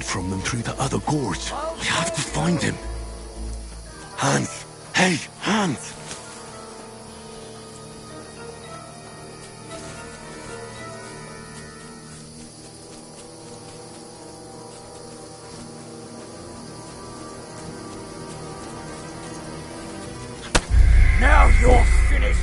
fled from them through the other gorge. We have to find him. Hans! Hey, Hans! Now you're finished!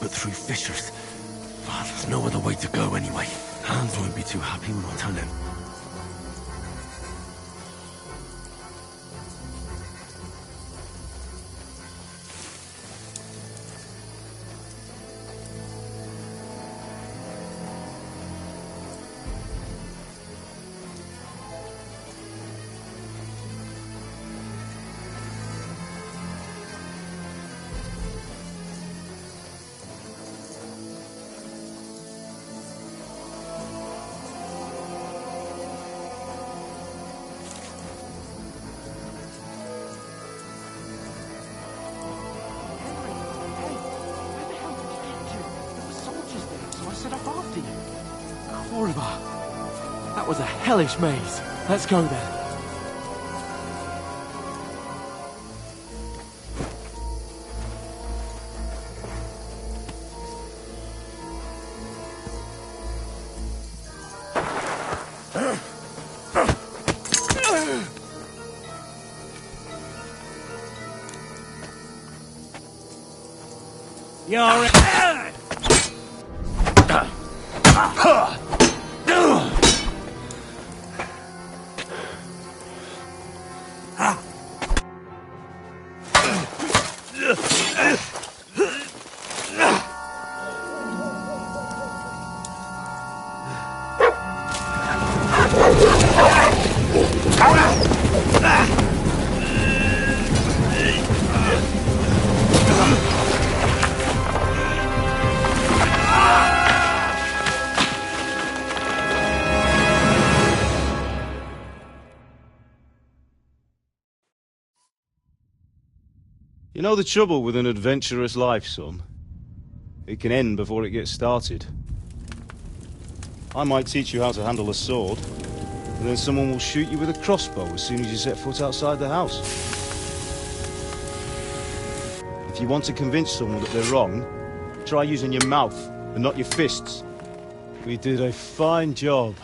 But through fissures. Well, there's no other way to go anyway. Hans won't be too happy when I tell him. That was a hellish maze. Let's go then. You're You know the trouble with an adventurous life, son? It can end before it gets started. I might teach you how to handle a sword, and then someone will shoot you with a crossbow as soon as you set foot outside the house. If you want to convince someone that they're wrong, try using your mouth and not your fists. We did a fine job.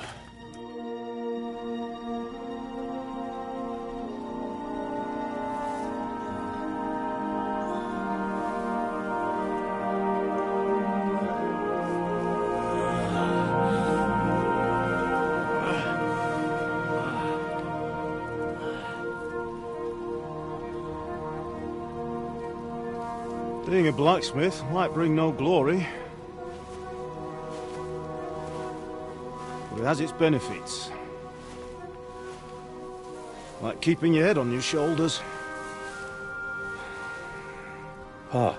Being a blacksmith might bring no glory, but it has its benefits. Like keeping your head on your shoulders. Pa.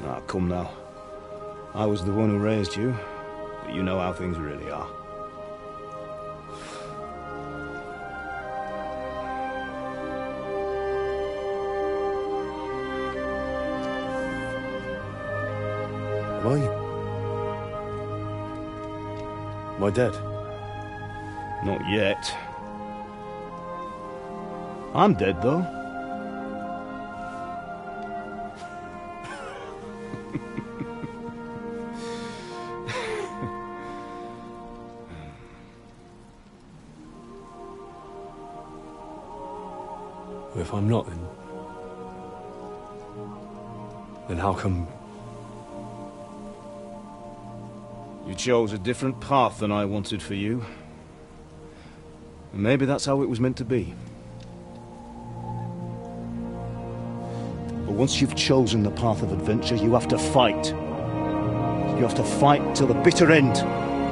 Ah, come now. I was the one who raised you, but you know how things really are. Am I dead? Not yet. I'm dead, though. If I'm not, then how come... You chose a different path than I wanted for you. And maybe that's how it was meant to be. But once you've chosen the path of adventure, you have to fight. You have to fight till the bitter end,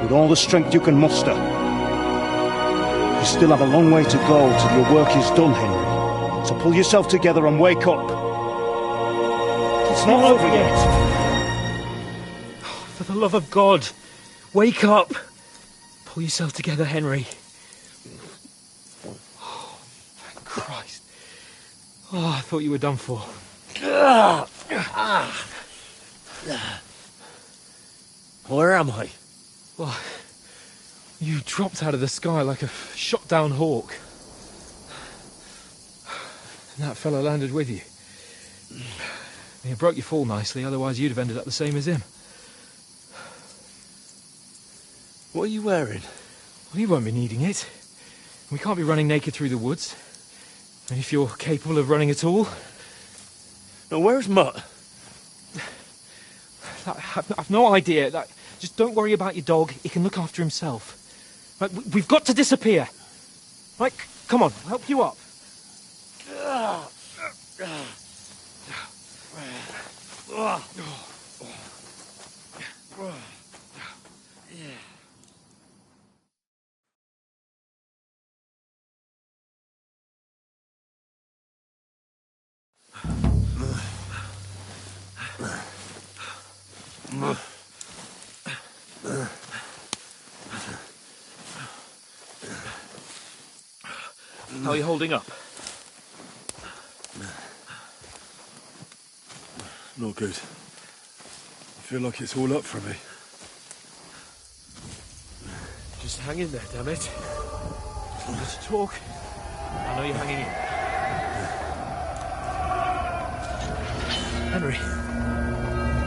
with all the strength you can muster. You still have a long way to go till your work is done, Henry. So pull yourself together and wake up. It's not over yet. For the love of God, wake up! Pull yourself together, Henry. Oh, thank Christ. Oh, I thought you were done for. Where am I? Well, you dropped out of the sky like a shot-down hawk. And that fella landed with you. You broke your fall nicely, otherwise you'd have ended up the same as him. What are you wearing? Well, you won't be needing it. We can't be running naked through the woods. And if you're capable of running at all... Now, where's Mutt? I've no idea. Just don't worry about your dog. He can look after himself. Right, we've got to disappear. Right, come on, I'll help you up. How are you holding up? Not good. I feel like it's all up for me. Just hang in there, damn it. Just talk. I know you're hanging in. Henry,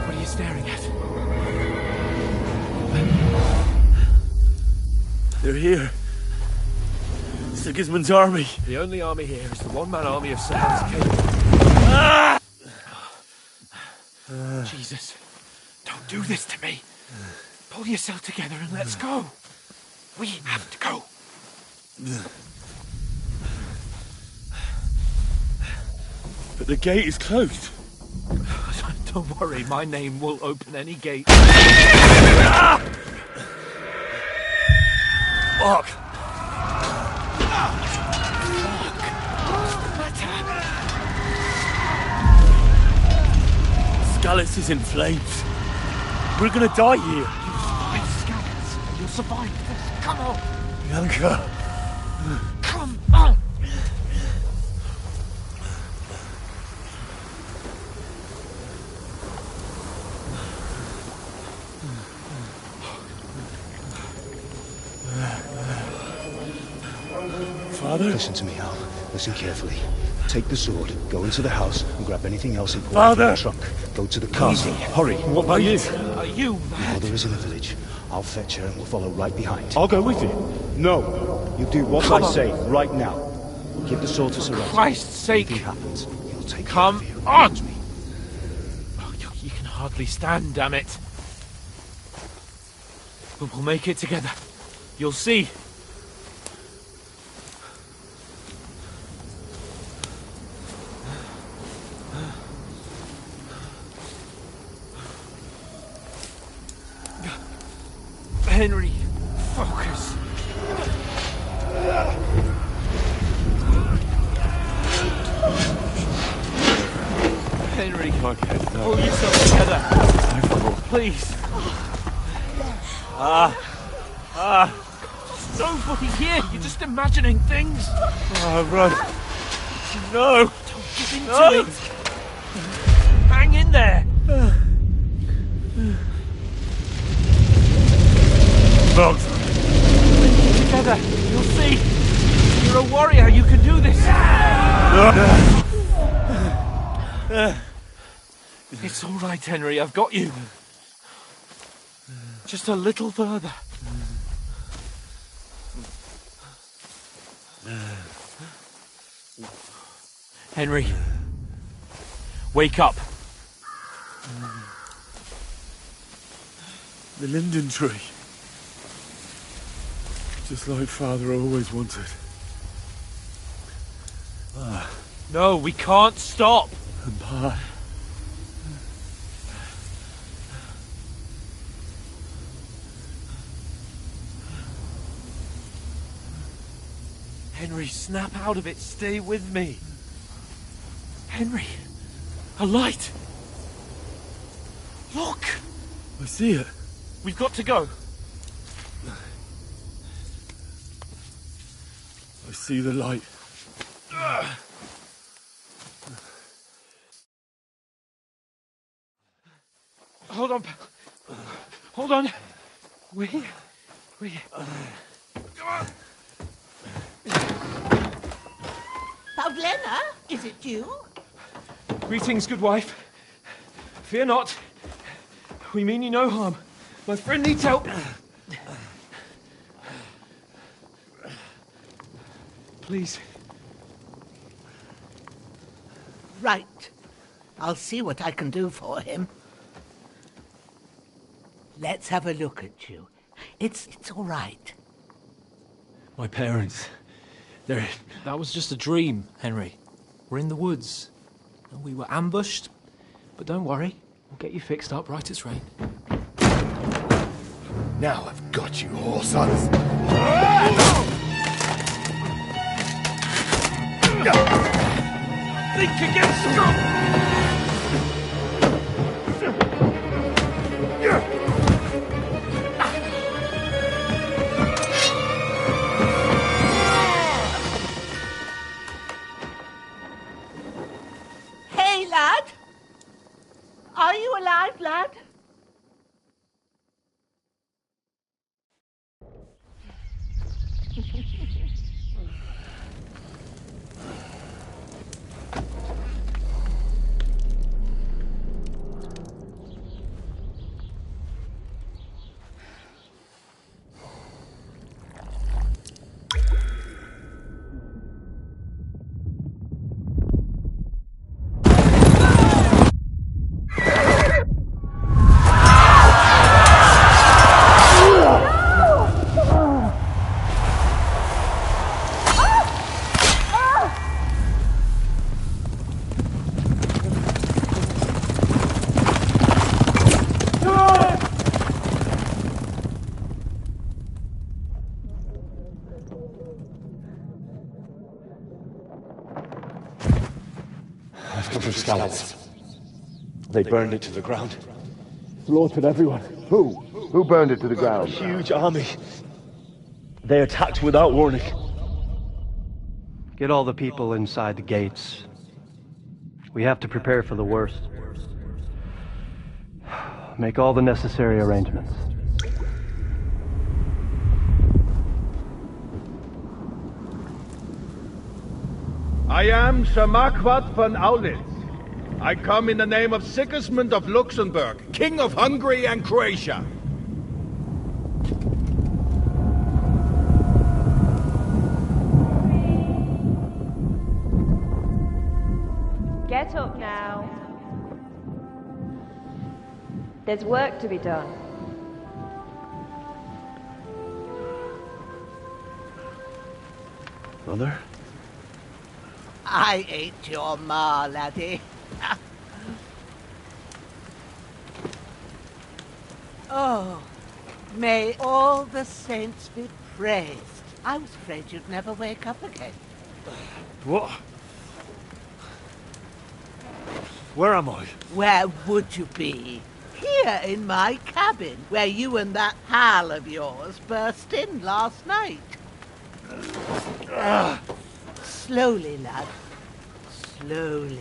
what are you staring at? They're here. Sigismund's army. The only army here is the one-man army of Sir Hans Cable. Jesus, don't do this to me. Pull yourself together and let's go. We have to go. But the gate is closed. Don't worry, my name will open any gate. Fuck! Skalitz is in flames. We're gonna die here. You survive, Skalitz. You'll survive this. Come on. Bianca. Come on. Father? Listen to me, Al. Listen carefully. Take the sword, go into the house, and grab anything else important Father! in the trunk. Go to the castle. Hurry. What about you? Are you mad? Mother is in the village. I'll fetch her and we'll follow right behind. I'll go with you. No! You do what I say right now. Give the sword to Sir Ed. Christ's sake. Anything happens, he'll take Come care of you. on! Trust me. Oh, you can hardly stand, damn it. But we'll make it together. You'll see. Henry, focus. Henry, pull yourself together. Please. There's nobody here. You're just imagining things. Run. No. Don't give in to it. Hang in there. Bugs. Together. You'll see. You're a warrior. You can do this. It's all right, Henry. I've got you. Just a little further. Henry, wake up. The linden tree. Just like Father always wanted. No, we can't stop. And Pa. Henry, snap out of it. Stay with me. Henry, a light. Look! I see it. We've got to go. I see the light. Hold on. Hold on. We... Pavlena, is it you? Greetings, good wife. Fear not. We mean you no harm. My friend needs help. Please. Right. I'll see what I can do for him. Let's have a look at you. It's all right. My parents. They're... That was just a dream, Henry. We're in the woods. We were ambushed, but don't worry. We'll get you fixed up right as rain. Now I've got you, whore sons. Think again, Scott! Hey, lad! Are you alive, lad? I've come from Skalitz. They burned it to the ground. Slaughtered everyone. Who? Who burned it to the ground? Huge army. They attacked without warning. Get all the people inside the gates. We have to prepare for the worst. Make all the necessary arrangements. I am Sir Marquardt von Aulitz. I come in the name of Sigismund of Luxembourg, King of Hungary and Croatia. Get up now. There's work to be done. Mother? I ain't your ma, laddie. Oh, may all the saints be praised. I was afraid you'd never wake up again. What? Where am I? Where would you be? Here in my cabin, where you and that pal of yours burst in last night. Slowly, lad. Slowly.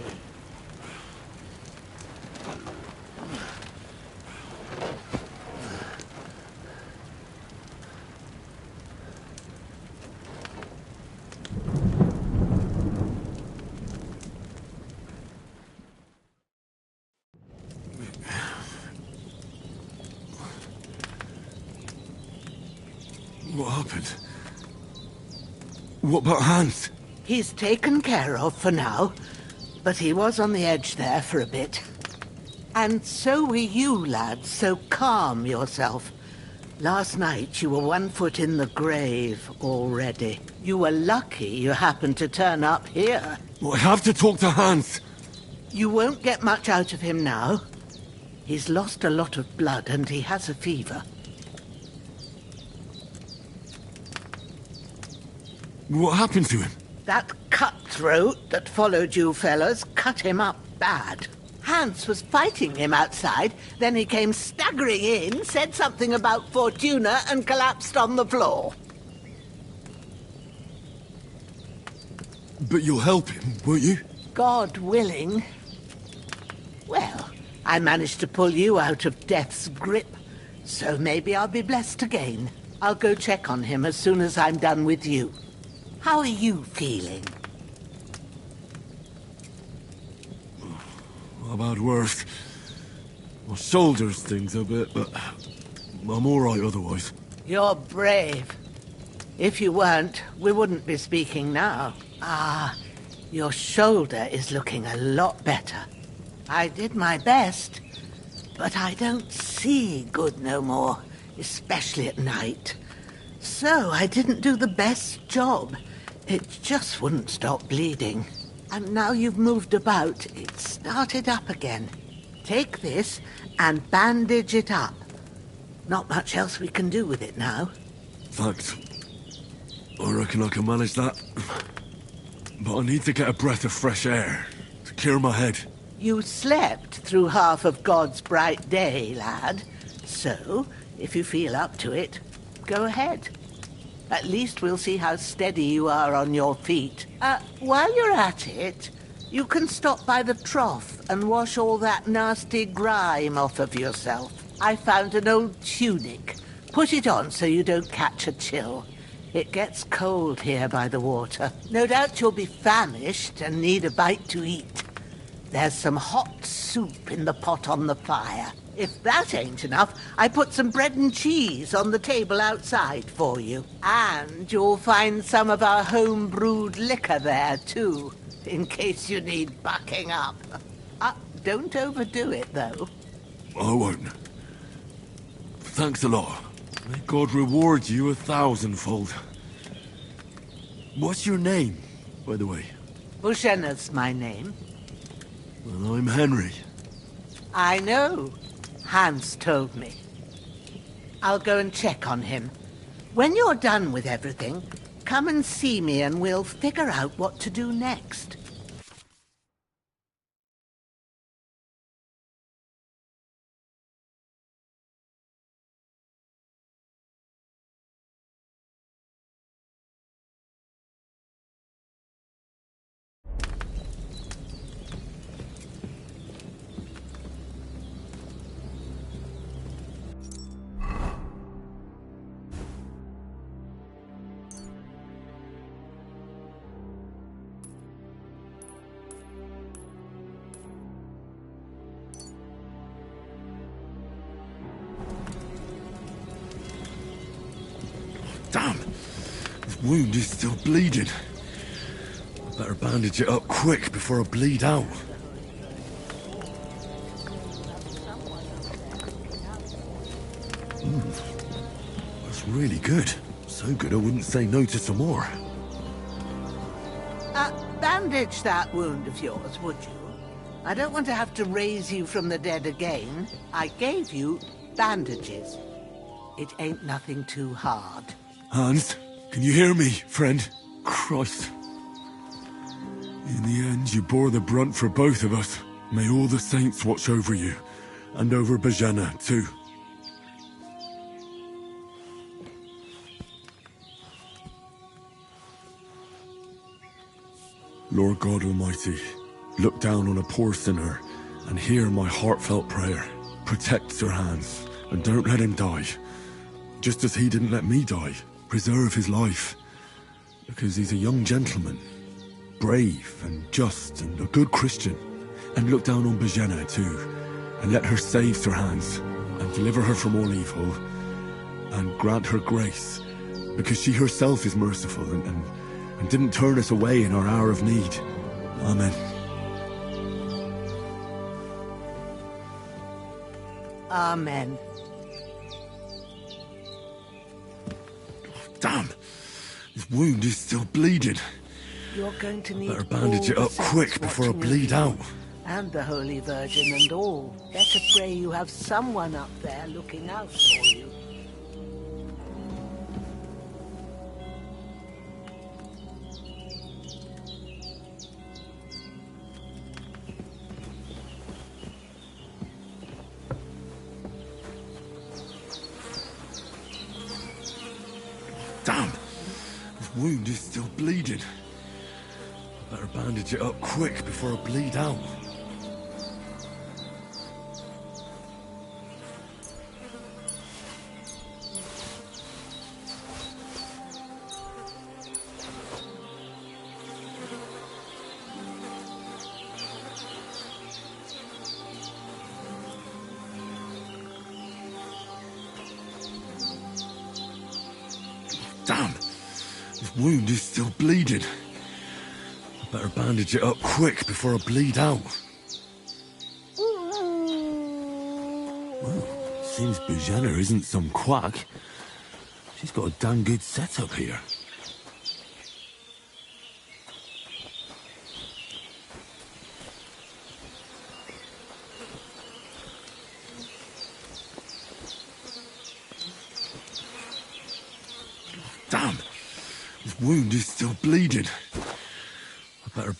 What happened? What about Hans? He's taken care of for now, but he was on the edge there for a bit. And so were you, lad, so calm yourself. Last night you were 1 foot in the grave already. You were lucky you happened to turn up here. Well, I have to talk to Hans. You won't get much out of him now. He's lost a lot of blood and he has a fever. What happened to him? That cutthroat that followed you fellas cut him up bad. Hans was fighting him outside, then he came staggering in, said something about Fortuna, and collapsed on the floor. But you'll help him, won't you? God willing. Well, I managed to pull you out of death's grip, so maybe I'll be blessed again. I'll go check on him as soon as I'm done with you. How are you feeling? I've had worse. My shoulder stings a bit, but I'm all right otherwise. You're brave. If you weren't, we wouldn't be speaking now. Ah, your shoulder is looking a lot better. I did my best, but I don't see good no more, especially at night. So I didn't do the best job. It just wouldn't stop bleeding. And now you've moved about, it started up again. Take this and bandage it up. Not much else we can do with it now. Thanks. I reckon I can manage that. But I need to get a breath of fresh air to clear my head. You slept through half of God's bright day, lad. So, if you feel up to it, go ahead. At least we'll see how steady you are on your feet. While you're at it, you can stop by the trough and wash all that nasty grime off of yourself. I found an old tunic. Put it on so you don't catch a chill. It gets cold here by the water. No doubt you'll be famished and need a bite to eat. There's some hot soup in the pot on the fire. If that ain't enough, I put some bread and cheese on the table outside for you. And you'll find some of our home-brewed liquor there, too, in case you need bucking up. Don't overdo it, though. I won't. Thanks a lot. May God reward you 1,000-fold. What's your name, by the way? Bushenna's my name. Well, I'm Henry. I know. Hans told me. I'll go and check on him. When you're done with everything, come and see me and we'll figure out what to do next. Damn! This wound is still bleeding. I better bandage it up quick before I bleed out. That's really good. So good I wouldn't say no to some more. Bandage that wound of yours, would you? I don't want to have to raise you from the dead again. I gave you bandages. It ain't nothing too hard. Hans, can you hear me, friend? Christ. In the end, you bore the brunt for both of us. May all the saints watch over you, and over Bozhena, too. Lord God Almighty, look down on a poor sinner and hear my heartfelt prayer. Protect Sir Hans, and don't let him die. Just as he didn't let me die. Preserve his life. Because he's a young gentleman. Brave and just and a good Christian. And look down on Bozhena too. And let her save Sir Hans. And deliver her from all evil. And grant her grace. Because she herself is merciful and didn't turn us away in our hour of need. Amen. Amen. Damn! His wound is still bleeding. You're going to need Better bandage it all up the saints quick before I watching bleed over out. you, and the Holy Virgin and all. Better pray you have someone up there looking out for you. wound is still bleeding. I better bandage it up quick before I bleed out. Damn! This wound is still bleeding. I better bandage it up quick before I bleed out. Well, seems Bujana isn't some quack. She's got a damn good setup here. Damn! His wound is still bleeding. I better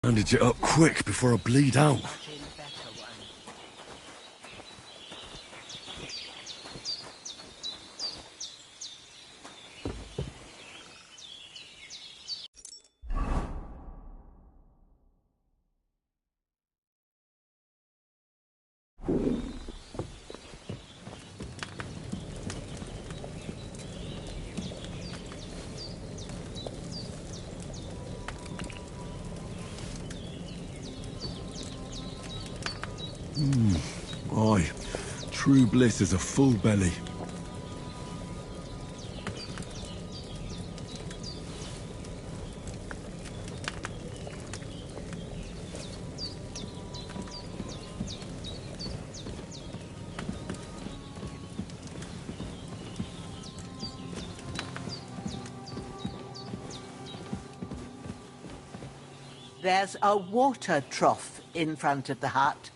bandage it up quick before I bleed out. Aye, true bliss is a full belly. There's a water trough in front of the hut.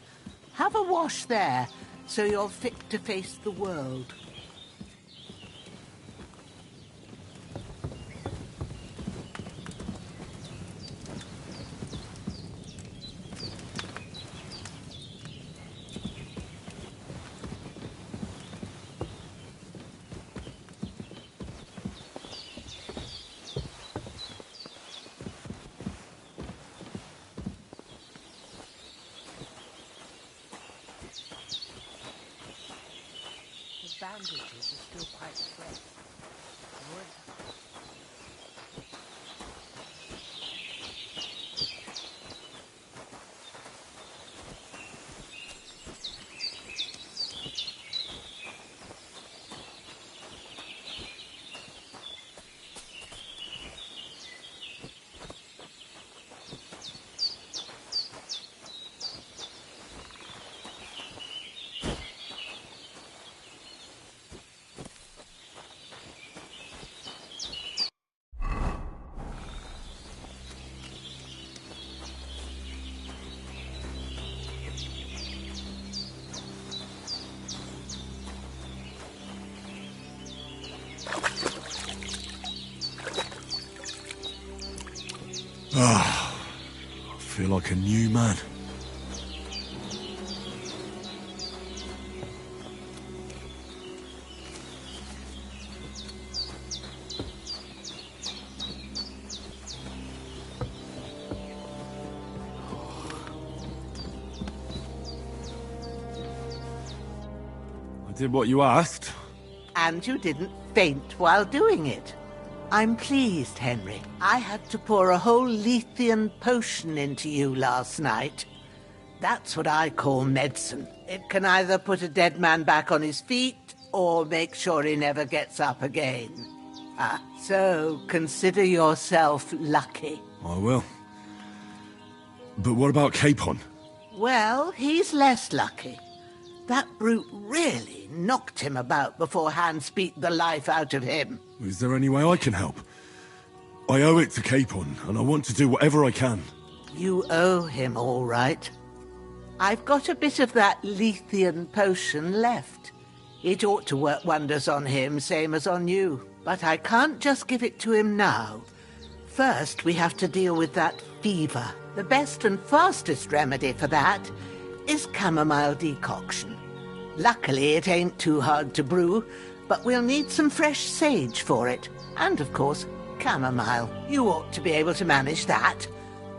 Have a wash there, so you're fit to face the world. Bandages are still quite fresh. Ah, I feel like a new man. I did what you asked. And you didn't faint while doing it. I'm pleased, Henry. I had to pour a whole Lethean potion into you last night. That's what I call medicine. It can either put a dead man back on his feet, or make sure he never gets up again. So consider yourself lucky. I will. But what about Capon? Well, he's less lucky. That brute really knocked him about before Hans beat the life out of him. Is there any way I can help? I owe it to Capon, and I want to do whatever I can. You owe him, all right. I've got a bit of that Lethean potion left. It ought to work wonders on him, same as on you. But I can't just give it to him now. First, we have to deal with that fever. The best and fastest remedy for that is chamomile decoction. Luckily, it ain't too hard to brew, but we'll need some fresh sage for it. And, of course, chamomile. You ought to be able to manage that.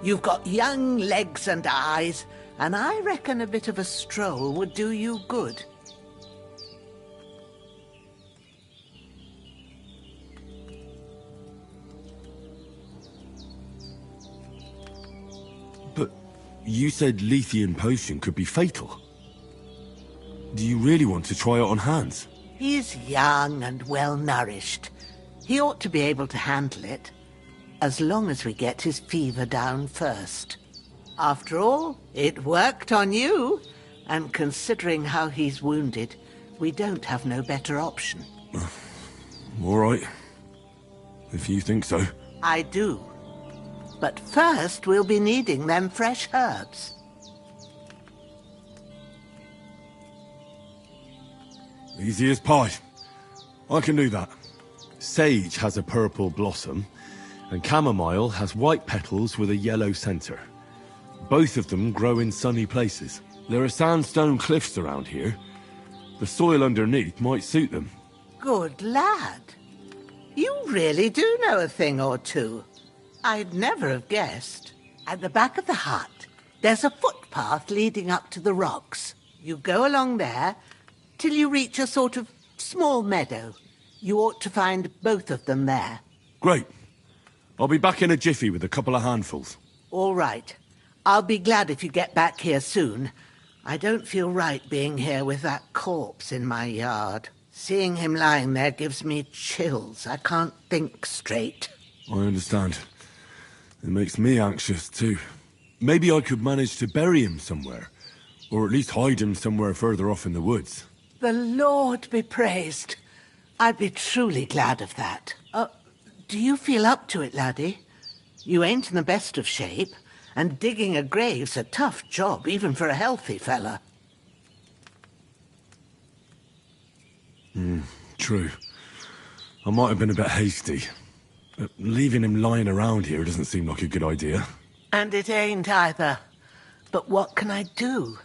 You've got young legs and eyes, and I reckon a bit of a stroll would do you good. But you said Lethean potion could be fatal. Do you really want to try it on Hans? He's young and well-nourished. He ought to be able to handle it, as long as we get his fever down first. After all, it worked on you, and considering how he's wounded, we don't have no better option. All right. If you think so. I do. But first, we'll be needing them fresh herbs. Easy as pie. I can do that. Sage has a purple blossom, and chamomile has white petals with a yellow center. Both of them grow in sunny places. There are sandstone cliffs around here. The soil underneath might suit them. Good lad. You really do know a thing or two. I'd never have guessed. At the back of the hut, there's a footpath leading up to the rocks. You go along there till you reach a sort of small meadow. You ought to find both of them there. Great. I'll be back in a jiffy with a couple of handfuls. All right. I'll be glad if you get back here soon. I don't feel right being here with that corpse in my yard. Seeing him lying there gives me chills. I can't think straight. I understand. It makes me anxious too. Maybe I could manage to bury him somewhere. Or at least hide him somewhere further off in the woods. The Lord be praised. I'd be truly glad of that. Do you feel up to it, laddie? You ain't in the best of shape, and digging a grave's a tough job, even for a healthy fella. True. I might have been a bit hasty. But leaving him lying around here doesn't seem like a good idea. And it ain't either. But what can I do?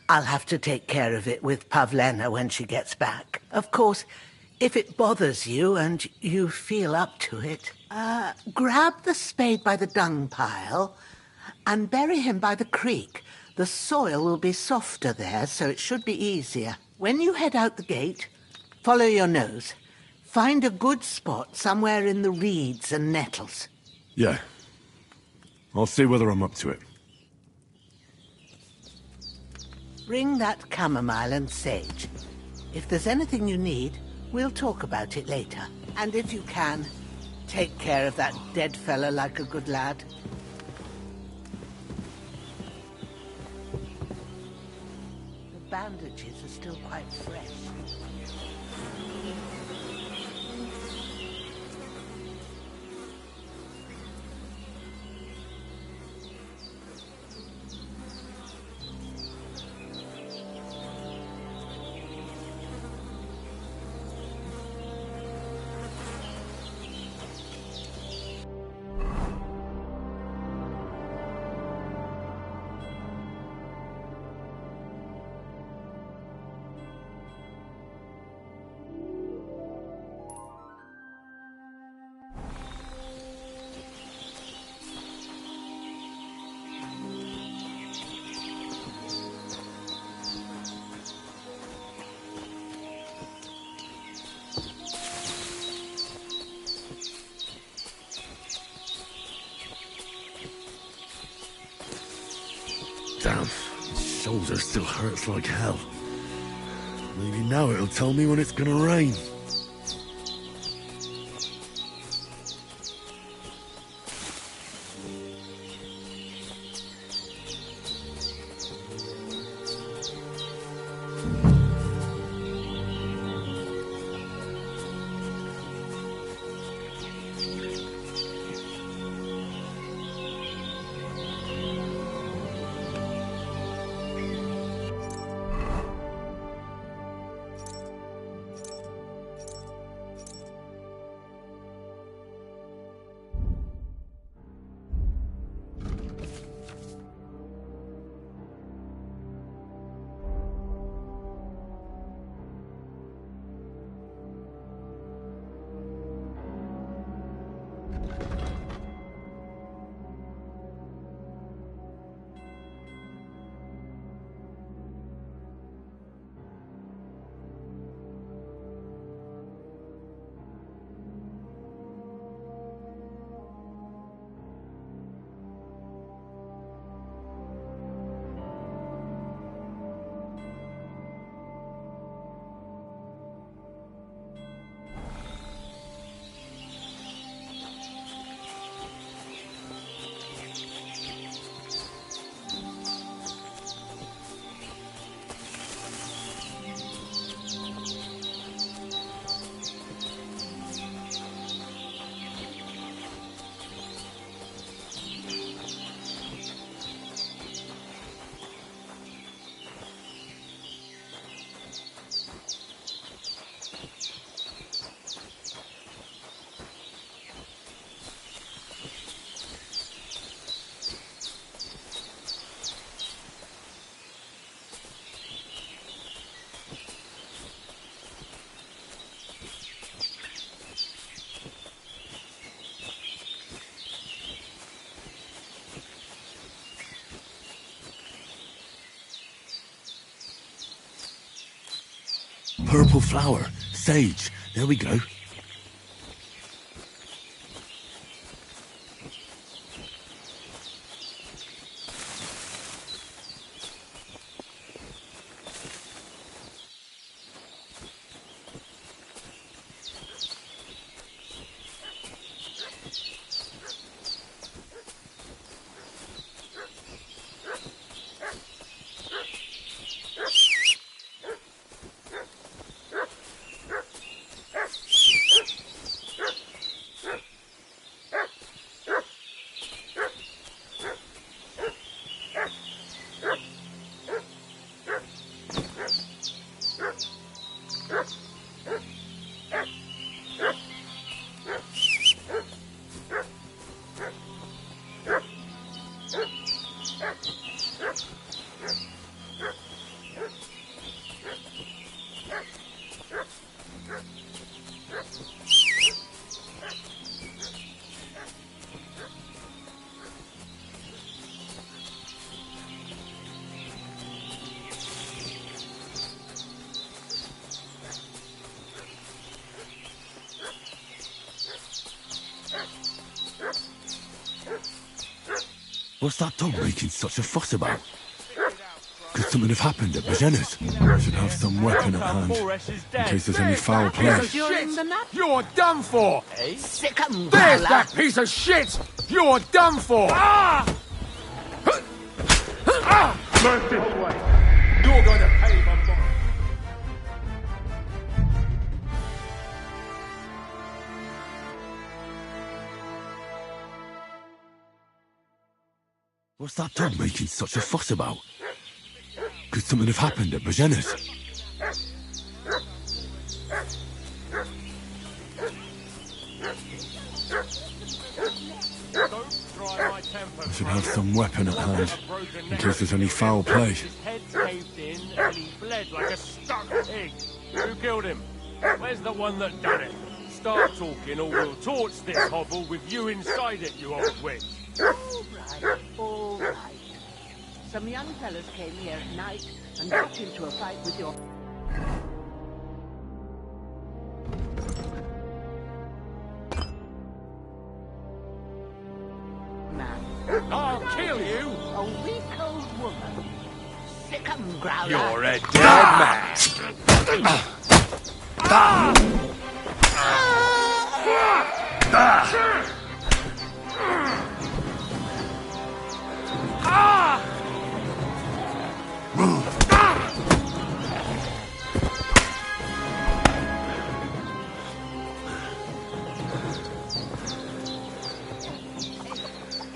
I'll have to take care of it with Pavlena when she gets back. Of course, if it bothers you and you feel up to it, grab the spade by the dung pile and bury him by the creek. The soil will be softer there, so it should be easier. When you head out the gate, follow your nose. Find a good spot somewhere in the reeds and nettles. Yeah. I'll see whether I'm up to it. Bring that chamomile and sage. If there's anything you need, we'll talk about it later. And if you can, take care of that dead fella like a good lad. The bandages are still quite fresh. Damn, his shoulder still hurts like hell. Maybe now it'll tell me when it's gonna rain. purple flower. Sage. There we go. What's that dog making such a fuss about? Could something have happened at Bajena's? I should have some weapon at hand, in case there's any foul play. You're done for! Sick 'em, There's Growler. that piece of shit! You're done for! Move this way. You're going to pay my bond. What's that dog making such a fuss about? Could something have happened at Bajena's? I should have some weapon at hand, in case there's any foul play. His head's caved in and he bled like a stuck pig. Who killed him? Where's the one that done it? Start talking or we'll torch this hovel with you inside it, you old witch. All right. Some young fellas came here at night and got into a fight with your... man. I'll kill you! A weak old woman. Sick 'em, Growler. You're a dead man!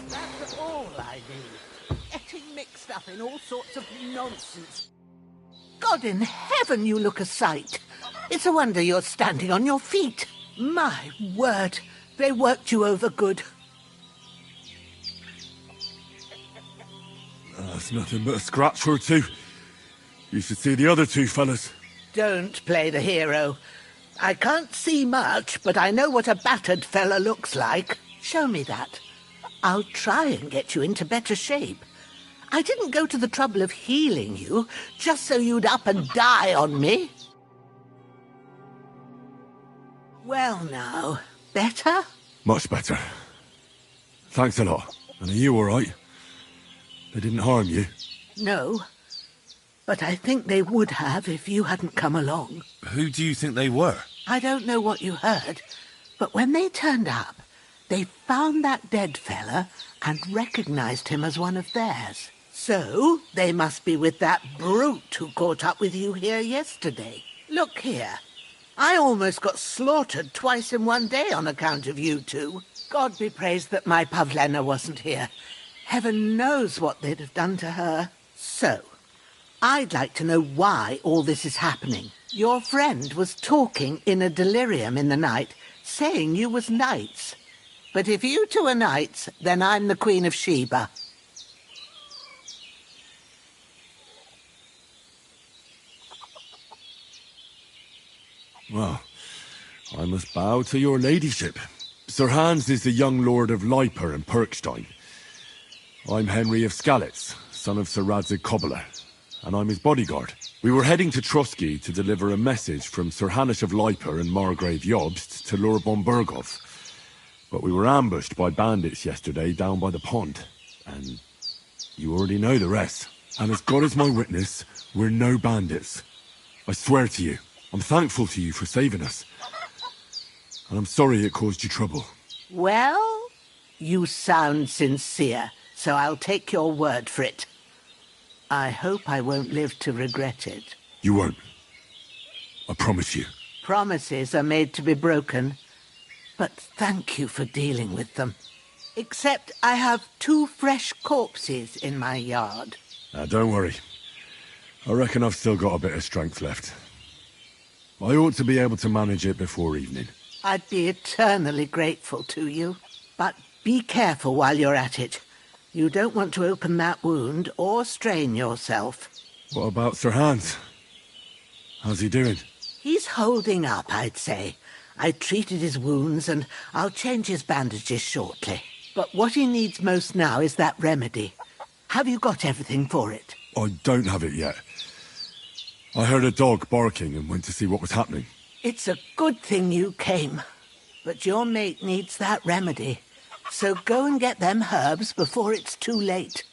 That's all I do. Getting mixed up in all sorts of nonsense. God in heaven, you look a sight. It's a wonder you're standing on your feet. My word, they worked you over good. That's nothing but a scratch or two. You should see the other two fellas. Don't play the hero. I can't see much, but I know what a battered fella looks like. Show me that. I'll try and get you into better shape. I didn't go to the trouble of healing you, just so you'd up and die on me. Well now, better? Much better. Thanks a lot. And are you all right? They didn't harm you? No, but I think they would have if you hadn't come along. Who do you think they were? I don't know what you heard, but when they turned up, they found that dead fella and recognized him as one of theirs. So, they must be with that brute who caught up with you here yesterday. Look here. I almost got slaughtered twice in one day on account of you two. God be praised that my Pavlena wasn't here. Heaven knows what they'd have done to her. So, I'd like to know why all this is happening. Your friend was talking in a delirium in the night, saying you was knights. But if you two are knights, then I'm the Queen of Sheba. Well, I must bow to your ladyship. Sir Hans is the young lord of Leiper and Perkstein. I'm Henry of Skalitz, son of Sir Radzig Kobbler. and I'm his bodyguard. We were heading to Trusky to deliver a message from Sir Hanush of Leiper and Margrave Jobst to Lord Bombergov. But we were ambushed by bandits yesterday down by the pond, and you already know the rest. And as God is my witness, we're no bandits. I swear to you, I'm thankful to you for saving us. And I'm sorry it caused you trouble. Well, you sound sincere, so I'll take your word for it. I hope I won't live to regret it. You won't. I promise you. Promises are made to be broken, but thank you for dealing with them. Except I have 2 fresh corpses in my yard. Now, don't worry. I reckon I've still got a bit of strength left. I ought to be able to manage it before evening. I'd be eternally grateful to you. But be careful while you're at it. You don't want to open that wound or strain yourself. What about Sir Hans? How's he doing? He's holding up, I'd say. I treated his wounds and I'll change his bandages shortly. But what he needs most now is that remedy. Have you got everything for it? I don't have it yet. I heard a dog barking and went to see what was happening. It's a good thing you came. But your mate needs that remedy. So go and get them herbs before it's too late.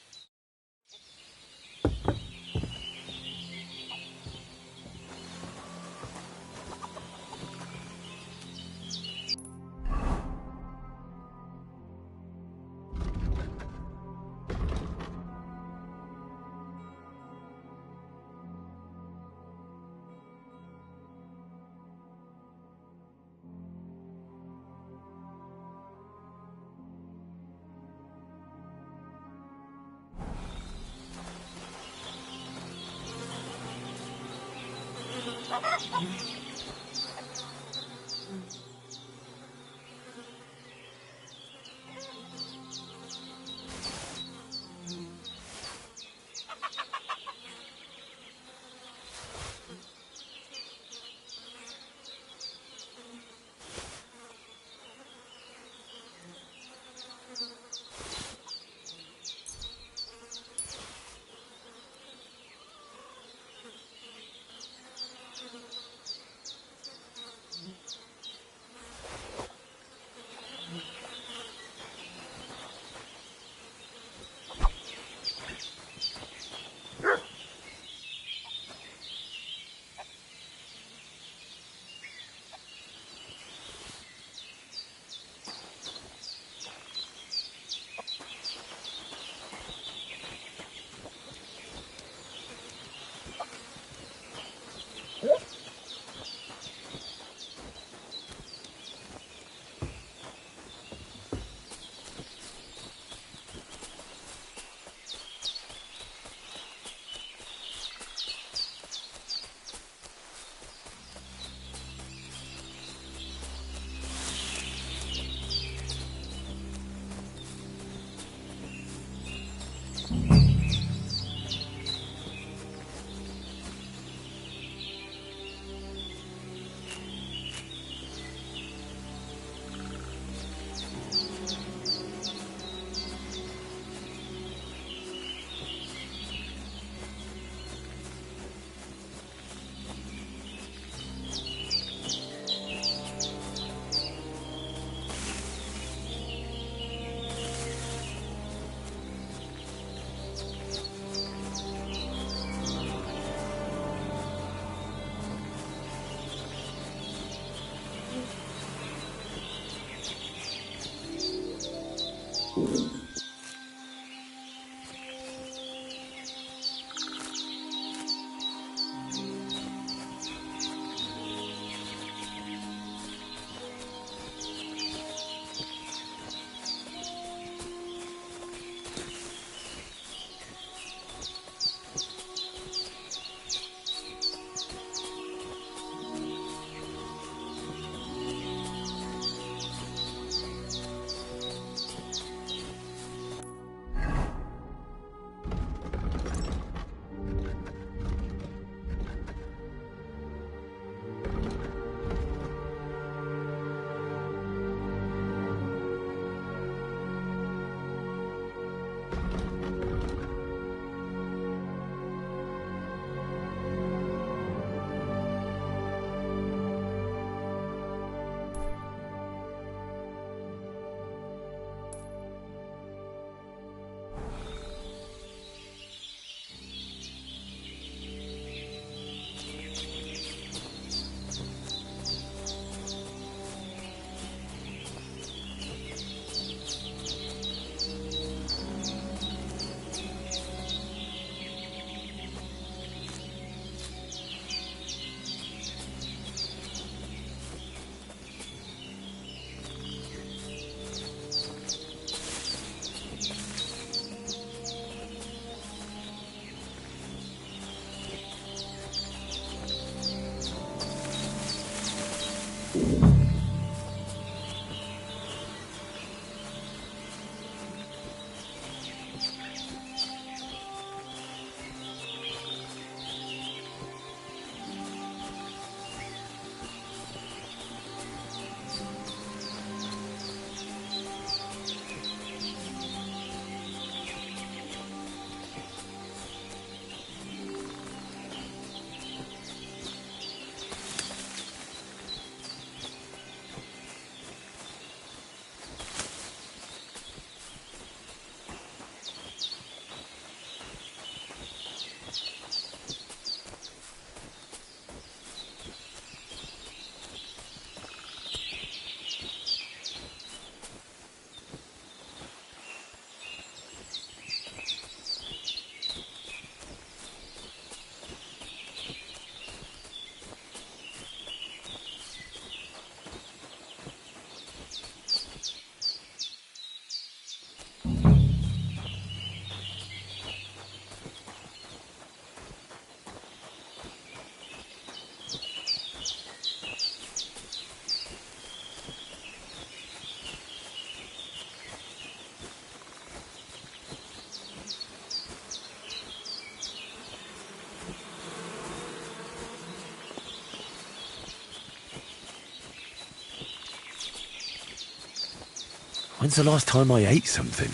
When's the last time I ate something?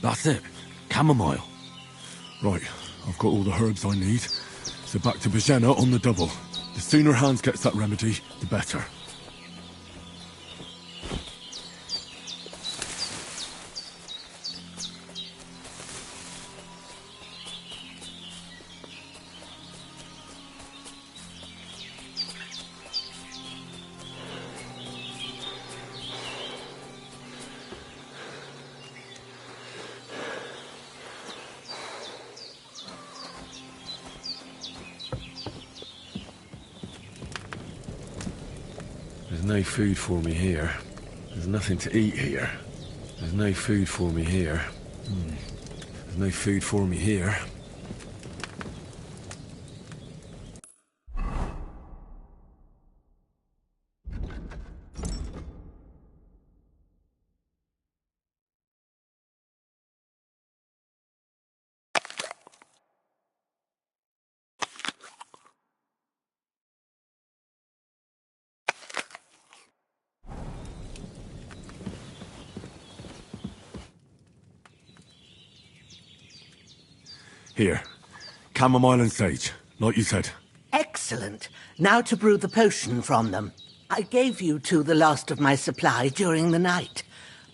That's it. Chamomile. Right, I've got all the herbs I need. So back to Bajena on the double. The sooner Hans gets that remedy, the better. There's no food for me here. There's nothing to eat here. There's no food for me here. There's no food for me here. Here. Chamomile and sage, like you said. Excellent. Now to brew the potion from them. I gave you two the last of my supply during the night.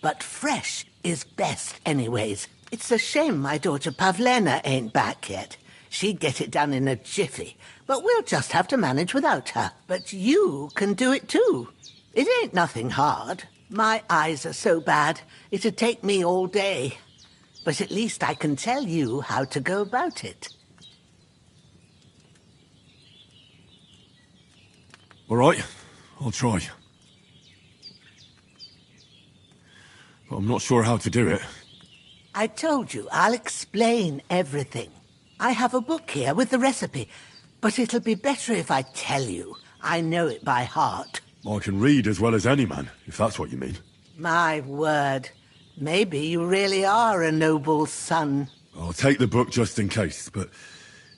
But fresh is best anyways. It's a shame my daughter Pavlena ain't back yet. She'd get it done in a jiffy. But we'll just have to manage without her. But you can do it too. It ain't nothing hard. My eyes are so bad, it'd take me all day. But at least I can tell you how to go about it. All right, I'll try. But I'm not sure how to do it. I told you, I'll explain everything. I have a book here with the recipe, but it'll be better if I tell you. I know it by heart. I can read as well as any man, if that's what you mean. My word. Maybe you really are a noble son. I'll take the book just in case, but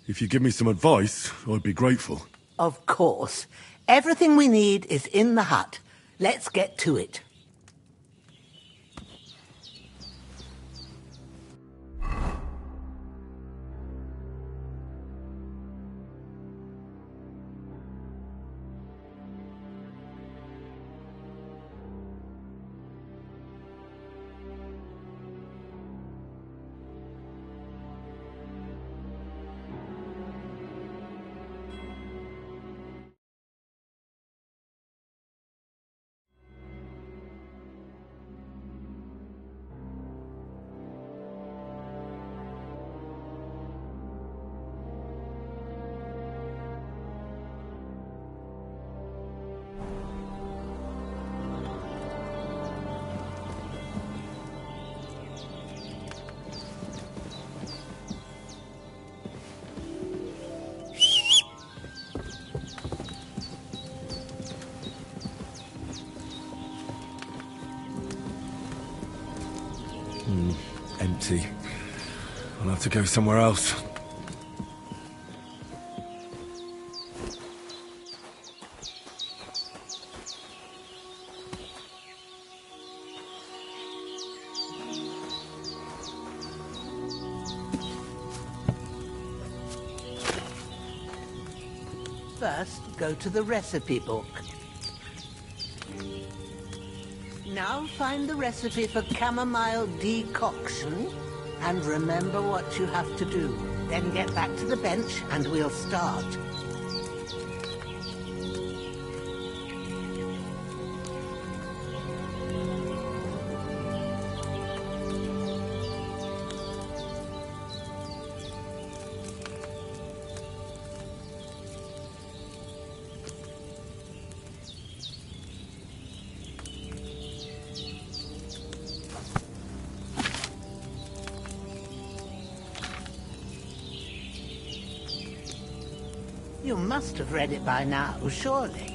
if you give me some advice, I'd be grateful. Of course. Everything we need is in the hut. Let's get to it. Empty. I'll have to go somewhere else. First, go to the recipe book. Now find the recipe for chamomile decoction, and remember what you have to do. Then get back to the bench, and we'll start. You must have read it by now, surely.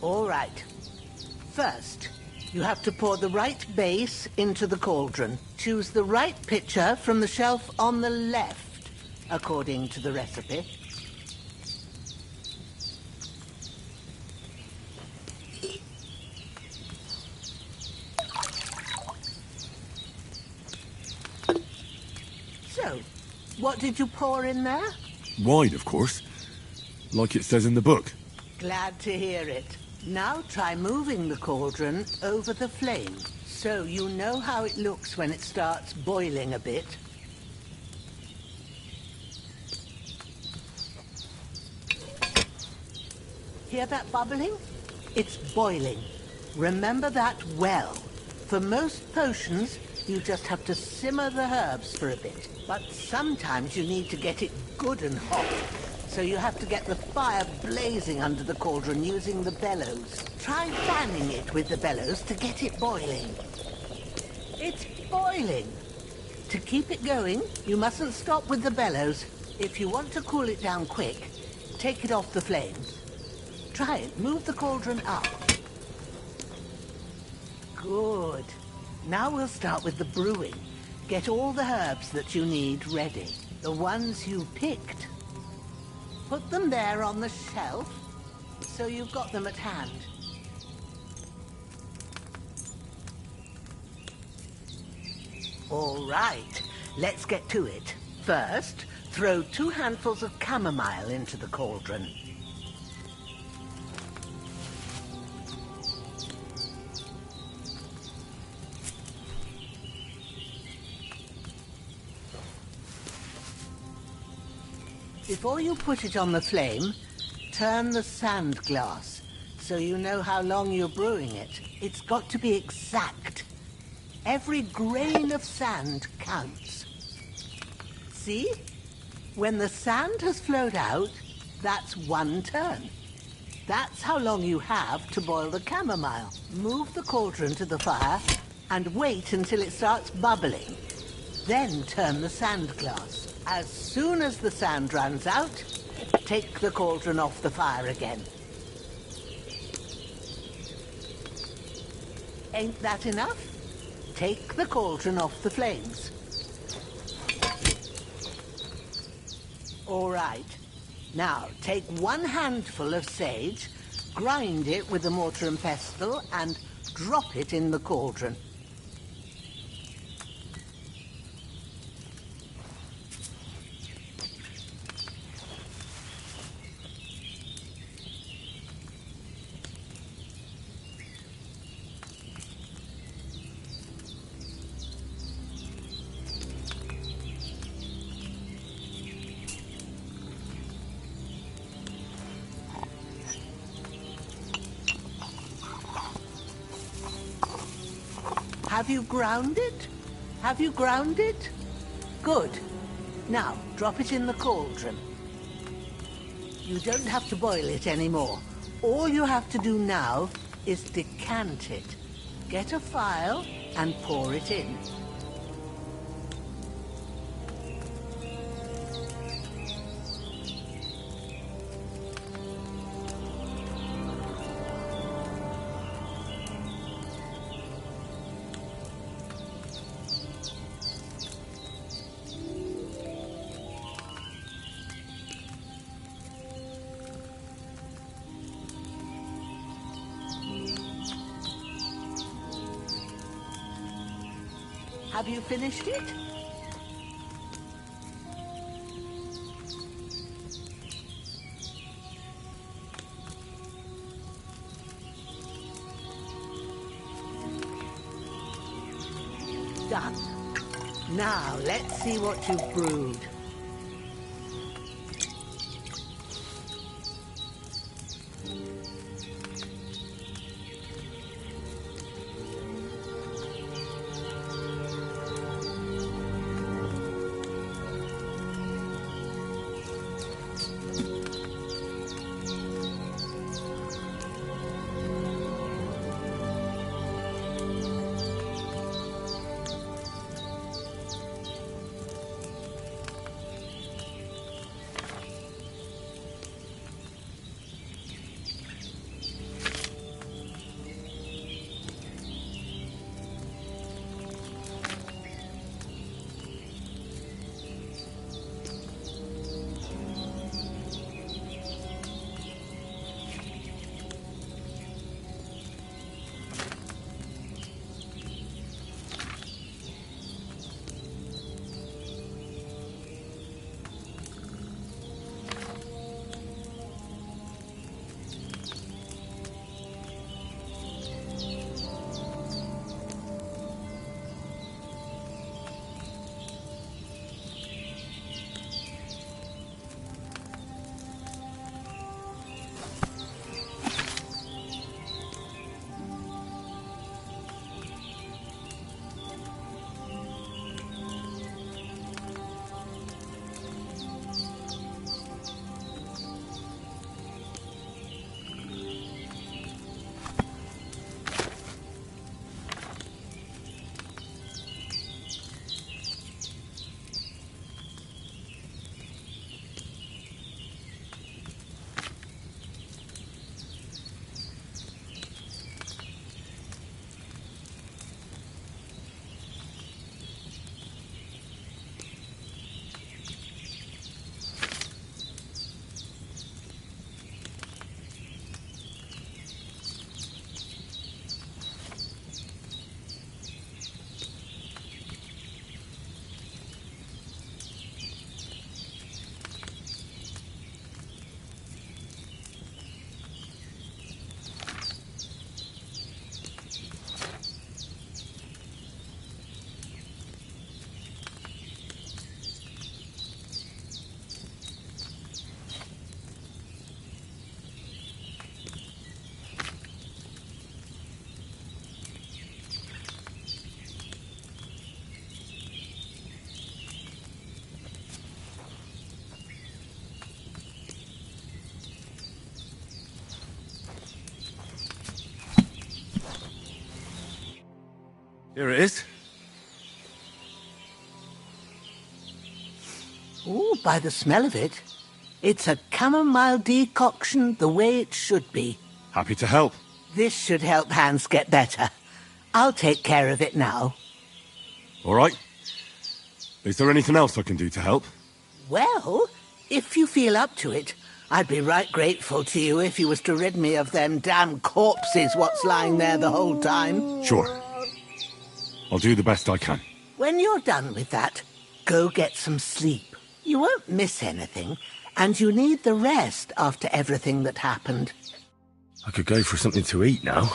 All right. First, you have to pour the right base into the cauldron. Choose the right pitcher from the shelf on the left, according to the recipe. So, what did you pour in there? Wine, of course. Like it says in the book. Glad to hear it. Now try moving the cauldron over the flame, so you know how it looks when it starts boiling a bit. Hear that bubbling? It's boiling. Remember that well. For most potions, you just have to simmer the herbs for a bit. But sometimes you need to get it good and hot. So you have to get the fire blazing under the cauldron using the bellows. Try fanning it with the bellows to get it boiling. It's boiling. To keep it going, you mustn't stop with the bellows. If you want to cool it down quick, take it off the flames. Try it. Move the cauldron up. Good. Now we'll start with the brewing. Get all the herbs that you need ready. The ones you picked. Put them there on the shelf, so you've got them at hand. All right, let's get to it. First, throw 2 handfuls of chamomile into the cauldron. Before you put it on the flame, turn the sand glass, so you know how long you're brewing it. It's got to be exact. Every grain of sand counts. See? When the sand has flowed out, that's 1 turn. That's how long you have to boil the chamomile. Move the cauldron to the fire and wait until it starts bubbling. Then turn the sand glass. As soon as the sand runs out, take the cauldron off the fire again. Ain't that enough? Take the cauldron off the flames. All right. Now, take 1 handful of sage, grind it with a mortar and pestle, and drop it in the cauldron. Have you ground it? Have you ground it? Good. Now, drop it in the cauldron. You don't have to boil it anymore. All you have to do now is decant it. Get a phial and pour it in. Have you finished it? Done. Now, let's see what you've brewed. Here it is. Ooh, by the smell of it, it's a chamomile decoction the way it should be. Happy to help. This should help Hans get better. I'll take care of it now. All right. Is there anything else I can do to help? Well, if you feel up to it, I'd be right grateful to you if you was to rid me of them damn corpses what's lying there the whole time. Sure. I'll do the best I can. When you're done with that, go get some sleep. You won't miss anything, and you need the rest after everything that happened. I could go for something to eat now.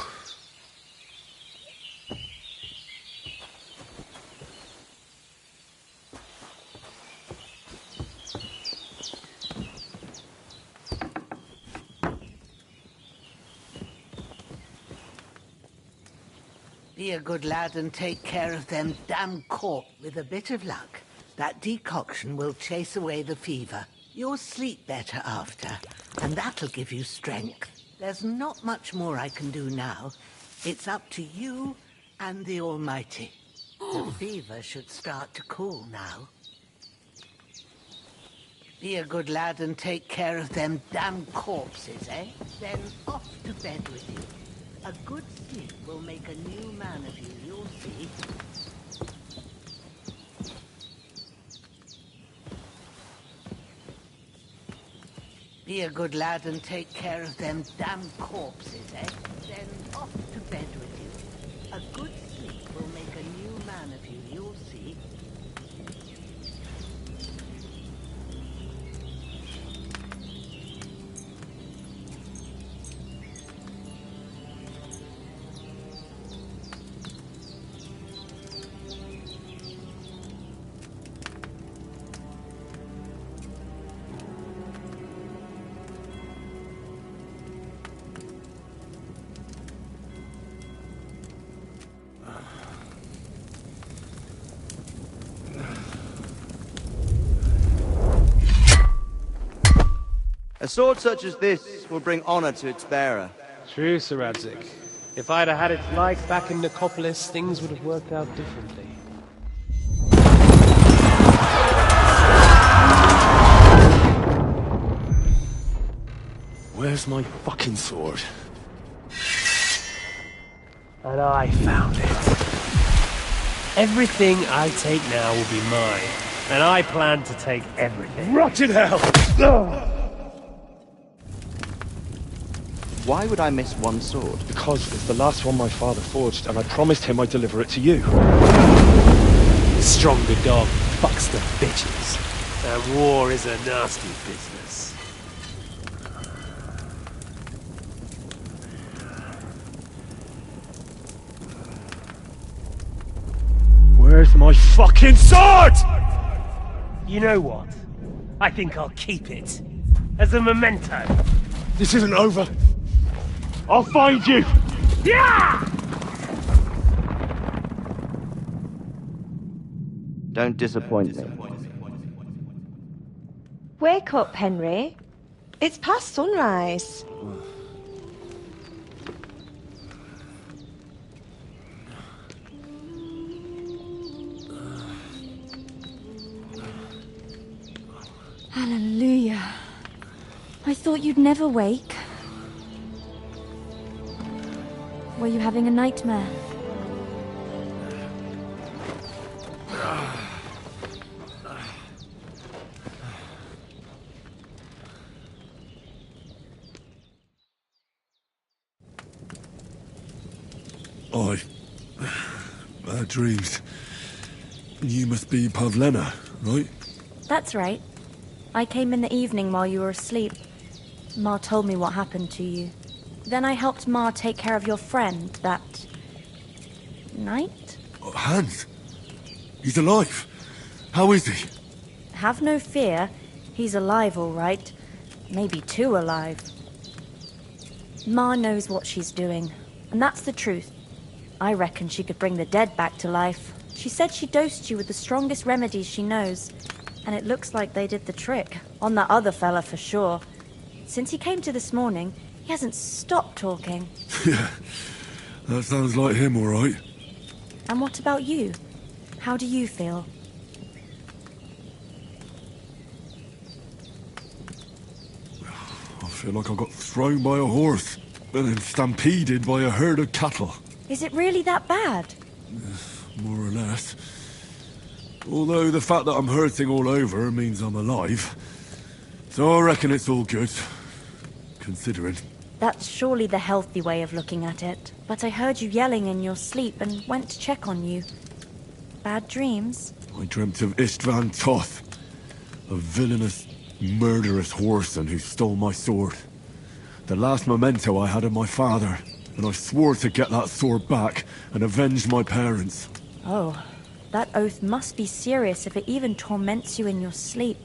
Be a good lad and take care of them damn corp. With a bit of luck, that decoction will chase away the fever. You'll sleep better after, and that'll give you strength. There's not much more I can do now. It's up to you and the Almighty. The fever should start to cool now. Be a good lad and take care of them damn corpses, eh? Then off to bed with you. A good sleep will make a new man of you, you'll see. Be a good lad and take care of them damn corpses, eh? Then off to bed with you. A good sleep will make a new man of you, you'll see. A sword such as this will bring honor to its bearer. True, Sir Radzig. If I'd have had its like back in Nicopolis, things would have worked out differently. Where's my fucking sword? And I found it. Everything I take now will be mine, and I plan to take everything. Rot in hell! Ugh. Why would I miss one sword? Because it's the last one my father forged, and I promised him I'd deliver it to you. The stronger dog fucks the bitches. And war is a nasty business. Where's my fucking sword? You know what? I think I'll keep it. As a memento. This isn't over. I'll find you! Yeah! Don't disappoint me. Wake up, Henry. It's past sunrise. Hallelujah. I thought you'd never wake. Were you having a nightmare? Bad dreams. You must be Pavlena, right? That's right. I came in the evening while you were asleep. Ma told me what happened to you. Then I helped Ma take care of your friend that night? Hans? He's alive. How is he? Have no fear. He's alive, all right. Maybe too alive. Ma knows what she's doing, and that's the truth. I reckon she could bring the dead back to life. She said she dosed you with the strongest remedies she knows, and it looks like they did the trick. On that other fella for sure. Since he came to this morning, he hasn't stopped talking. Yeah, that sounds like him, all right. And what about you? How do you feel? I feel like I got thrown by a horse and then stampeded by a herd of cattle. Is it really that bad? More or less. Although the fact that I'm hurting all over means I'm alive. So I reckon it's all good. Considering. That's surely the healthy way of looking at it. But I heard you yelling in your sleep and went to check on you. Bad dreams? I dreamt of Istvan Toth, a villainous, murderous whoreson who stole my sword. The last memento I had of my father, and I swore to get that sword back and avenge my parents. Oh, that oath must be serious if it even torments you in your sleep.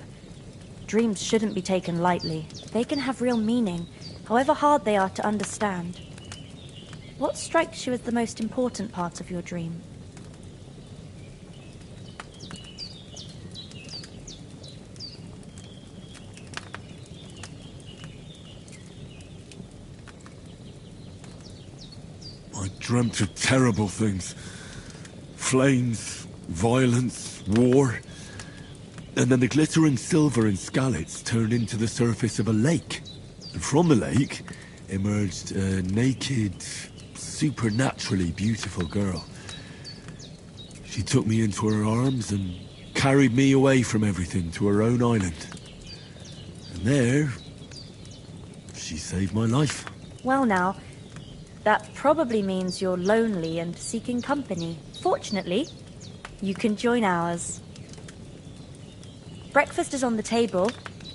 Dreams shouldn't be taken lightly. They can have real meaning, however hard they are to understand. What strikes you as the most important part of your dream? I dreamt of terrible things. Flames, violence, war. And then the glittering silver and scallops turned into the surface of a lake. And from the lake emerged a naked, supernaturally beautiful girl. She took me into her arms and carried me away from everything to her own island. And there, she saved my life. Well now, that probably means you're lonely and seeking company. Fortunately, you can join ours. Breakfast is on the table,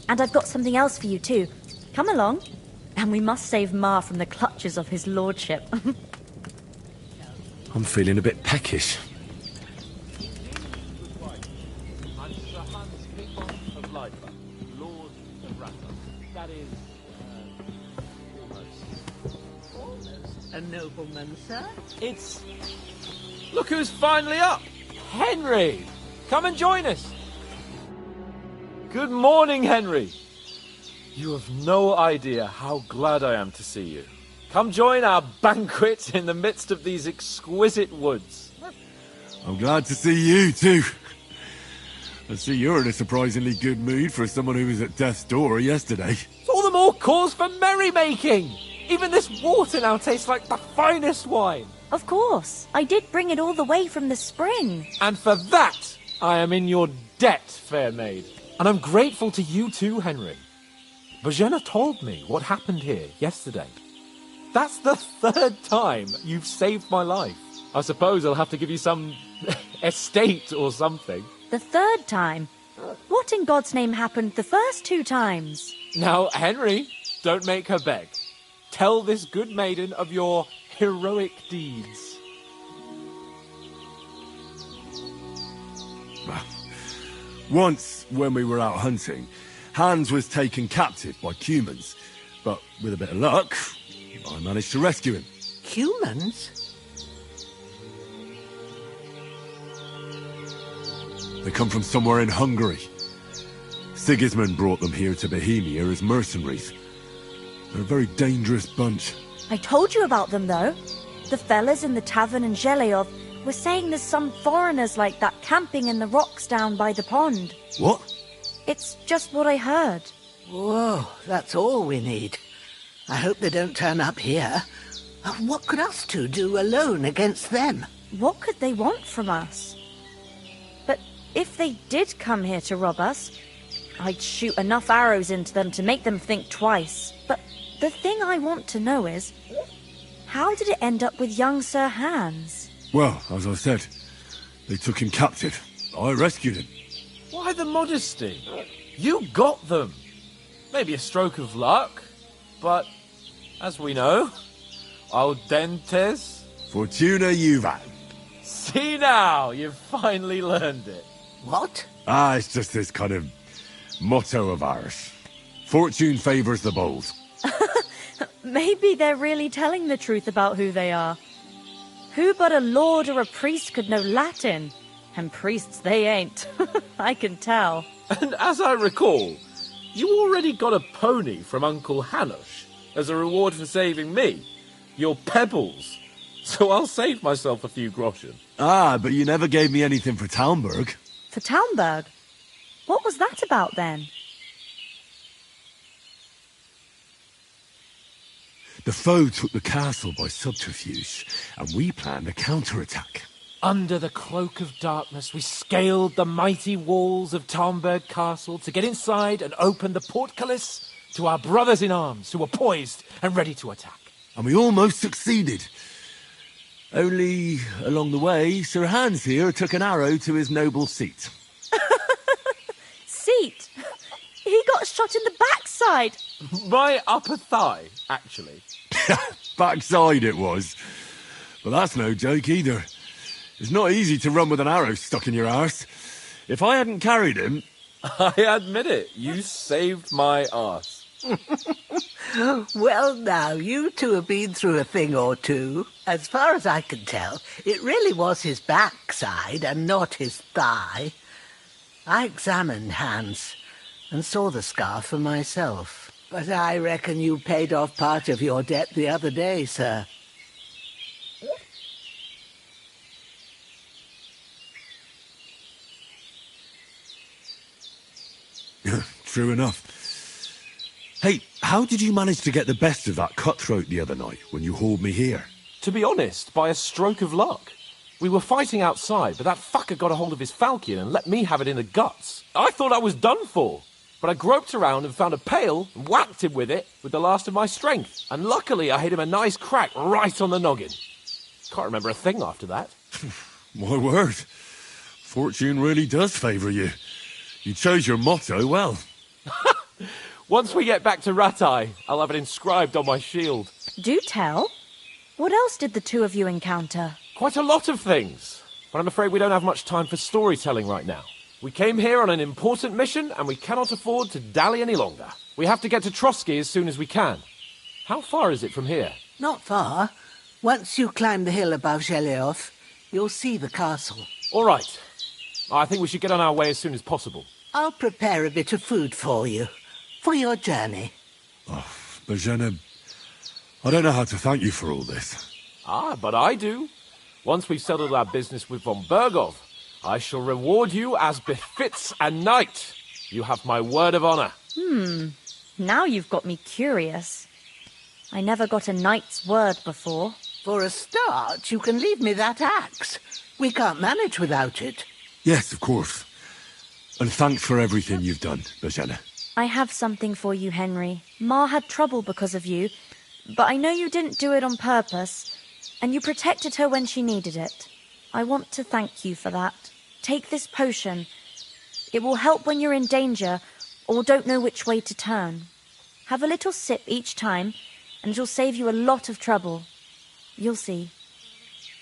and I've got something else for you too. Come along, and we must save Mar from the clutches of his lordship. I'm feeling a bit peckish. I'm Sir Hans King of Lifer, Lord of Rafa. That is, almost. A nobleman, sir? It's... Look who's finally up! Henry! Come and join us! Good morning, Henry! You have no idea how glad I am to see you. Come join our banquet in the midst of these exquisite woods. I'm glad to see you, too. I see you're in a surprisingly good mood for someone who was at death's door yesterday. It's all the more cause for merrymaking! Even this water now tastes like the finest wine. Of course. I did bring it all the way from the spring. And for that, I am in your debt, fair maid. And I'm grateful to you too, Henry. Bojena told me what happened here yesterday. That's the third time you've saved my life. I suppose I'll have to give you some estate or something. The third time? What in God's name happened the first 2 times? Now, Henry, don't make her beg. Tell this good maiden of your heroic deeds. Once, when we were out hunting, Hans was taken captive by humans. But with a bit of luck, I managed to rescue him. Humans? They come from somewhere in Hungary. Sigismund brought them here to Bohemia as mercenaries. They're a very dangerous bunch. I told you about them, though. The fellas in the tavern in Zheleyov were saying there's some foreigners like that camping in the rocks down by the pond. What? It's just what I heard. Whoa, that's all we need. I hope they don't turn up here. What could us two do alone against them? What could they want from us? But if they did come here to rob us, I'd shoot enough arrows into them to make them think twice. But the thing I want to know is, how did it end up with young Sir Hans? Well, as I said, they took him captive. I rescued him. Why the modesty? You got them. Maybe a stroke of luck, but as we know, audentes. Fortuna juvat. See now, you've finally learned it. What? It's just this kind of motto of ours. Fortune favours the bold. Maybe they're really telling the truth about who they are. Who but a lord or a priest could know Latin? And priests they ain't. I can tell. And as I recall, you already got a pony from Uncle Hanush as a reward for saving me. Your pebbles. so I'll save myself a few groschen. Ah, but you never gave me anything for Talmberg. For Talmberg? What was that about then? The foe took the castle by subterfuge, and we planned a counterattack. Under the cloak of darkness, we scaled the mighty walls of Talmberg Castle to get inside and open the portcullis to our brothers in arms who were poised and ready to attack. And we almost succeeded. Only, along the way, Sir Hans here took an arrow to his noble seat. Seat? He got shot in the backside. My upper thigh, actually. Backside it was. But that's no joke either. It's not easy to run with an arrow stuck in your arse. If I hadn't carried him... I admit it, you saved my arse. Well, now, you two have been through a thing or two. As far as I can tell, it really was his backside and not his thigh. I examined Hans and saw the scar for myself. But I reckon you paid off part of your debt the other day, sir. True enough. Hey, how did you manage to get the best of that cutthroat the other night when you hauled me here? To be honest, by a stroke of luck. We were fighting outside, but that fucker got a hold of his falchion and let me have it in the guts. I thought I was done for. But I groped around and found a pail and whacked him with it with the last of my strength. And luckily I hit him a nice crack right on the noggin. Can't remember a thing after that. My word. Fortune really does favour you. You chose your motto well. Once we get back to Rattay, I'll have it inscribed on my shield. Do tell. What else did the two of you encounter? Quite a lot of things. But I'm afraid we don't have much time for storytelling right now. We came here on an important mission, and we cannot afford to dally any longer. We have to get to Trotsky as soon as we can. How far is it from here? Not far. Once you climb the hill above Sheleoth, you'll see the castle. All right. I think we should get on our way as soon as possible. I'll prepare a bit of food for you, for your journey. Oh, Bozhena, I don't know how to thank you for all this. Ah, but I do. Once we've settled our business with von Bergov, I shall reward you as befits a knight. You have my word of honor. Now you've got me curious. I never got a knight's word before. For a start, you can leave me that axe. We can't manage without it. Yes, of course. And thanks for everything you've done, Bozhena. I have something for you, Henry. Ma had trouble because of you, but I know you didn't do it on purpose, and you protected her when she needed it. I want to thank you for that. Take this potion. It will help when you're in danger or don't know which way to turn. Have a little sip each time, and it'll save you a lot of trouble. You'll see.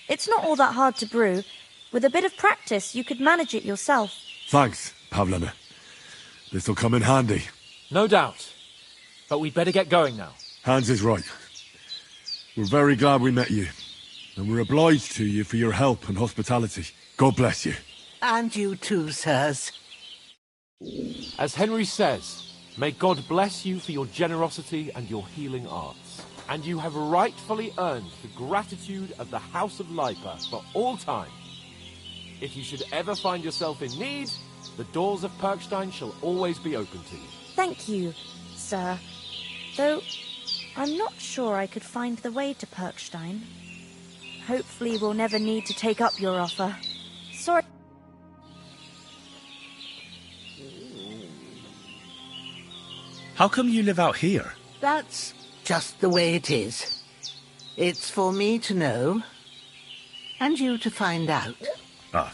It's not all that hard to brew. With a bit of practice, you could manage it yourself. Thanks, Pavlena. This'll come in handy. No doubt. But we'd better get going now. Hans is right. We're very glad we met you. And we're obliged to you for your help and hospitality. God bless you. And you too, sirs. As Henry says, may God bless you for your generosity and your healing arts. And you have rightfully earned the gratitude of the House of Leipa for all time. If you should ever find yourself in need, the doors of Perkstein shall always be open to you. Thank you, sir. Though, I'm not sure I could find the way to Perkstein. Hopefully we'll never need to take up your offer. Sorry. How come you live out here? That's just the way it is. It's for me to know, and you to find out. Ah.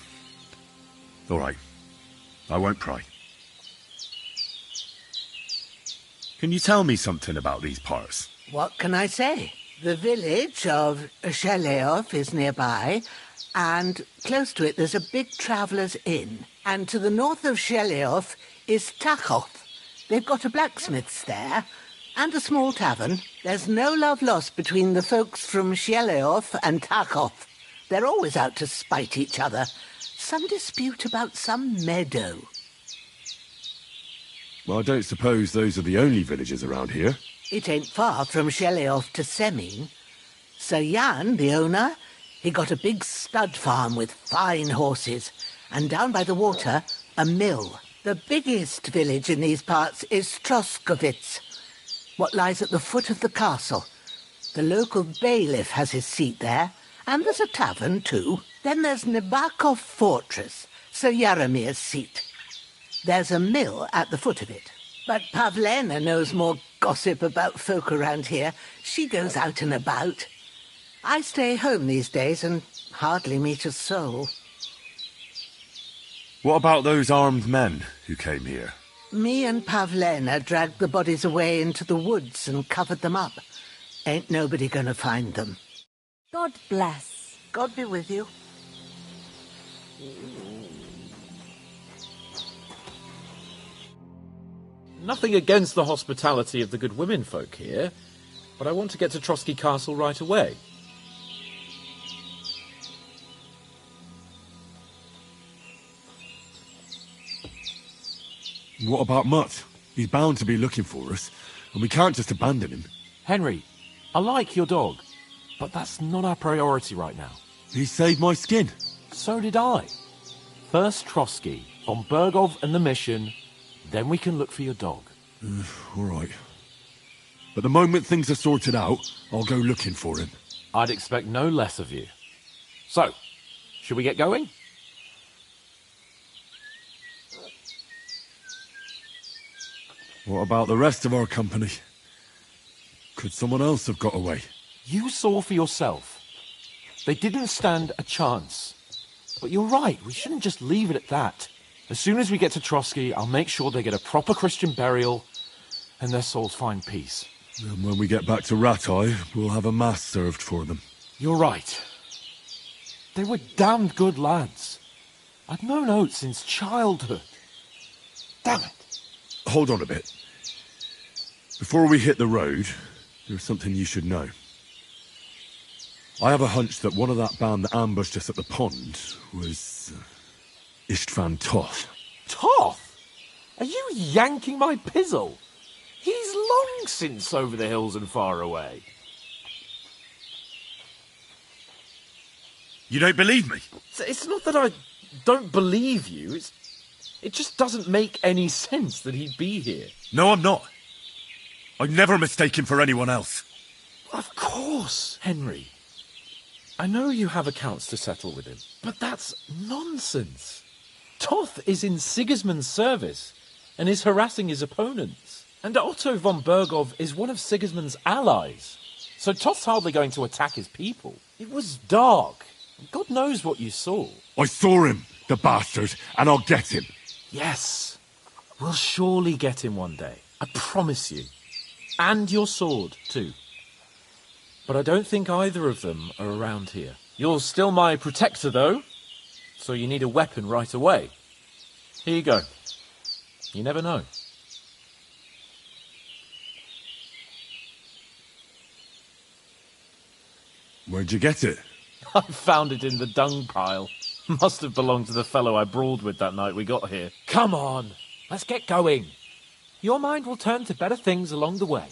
All right. I won't pry. Can you tell me something about these parts? What can I say? The village of Sheleoth is nearby, and close to it there's a big traveller's inn. And to the north of Sheleoth is Tachoth. They've got a blacksmith's there, and a small tavern. There's no love lost between the folks from Sheleoth and Tachoth. They're always out to spite each other. Some dispute about some meadow. Well, I don't suppose those are the only villages around here. It ain't far from Sheleoth to Semin. Sir Jan, the owner, he got a big stud farm with fine horses, and down by the water, a mill. The biggest village in these parts is Troskovitz, what lies at the foot of the castle. The local bailiff has his seat there, and there's a tavern too. Then there's Nabakov Fortress, Sir Yaramir's seat. There's a mill at the foot of it. But Pavlena knows more gossip about folk around here. She goes out and about. I stay home these days and hardly meet a soul. What about those armed men who came here? Me and Pavlena dragged the bodies away into the woods and covered them up. Ain't nobody gonna find them. God bless. God be with you. Nothing against the hospitality of the good women folk here, but I want to get to Trotsky Castle right away. What about Mutt? He's bound to be looking for us, and we can't just abandon him. Henry, I like your dog, but that's not our priority right now. He saved my skin. So did I. First Trotsky, von Bergov and the mission, then we can look for your dog. All right. But the moment things are sorted out, I'll go looking for him. I'd expect no less of you. So, should we get going? What about the rest of our company? Could someone else have got away? You saw for yourself. They didn't stand a chance. But you're right, we shouldn't just leave it at that. As soon as we get to Trotsky, I'll make sure they get a proper Christian burial and their souls find peace. And when we get back to Ratai, we'll have a mass served for them. You're right. They were damned good lads. I've known Oates since childhood. Damn it. Hold on a bit. Before we hit the road, there's something you should know. I have a hunch that one of that band that ambushed us at the pond was Istvan Toth. Toth? Are you yanking my pizzle? He's long since over the hills and far away. You don't believe me? It's not that I don't believe you, it just doesn't make any sense that he'd be here. No, I'm not. I'd never mistake him for anyone else. Of course, Henry. I know you have accounts to settle with him, but that's nonsense. Toth is in Sigismund's service and is harassing his opponents. And Otto von Bergov is one of Sigismund's allies. So Toth's hardly going to attack his people. It was dark. God knows what you saw. I saw him, the bastard, and I'll get him. Yes. We'll surely get him one day. I promise you. And your sword, too. But I don't think either of them are around here. You're still my protector, though, so you need a weapon right away. Here you go. You never know. Where'd you get it? I found it in the dung pile. Must have belonged to the fellow I brawled with that night we got here. Come on, let's get going. Your mind will turn to better things along the way.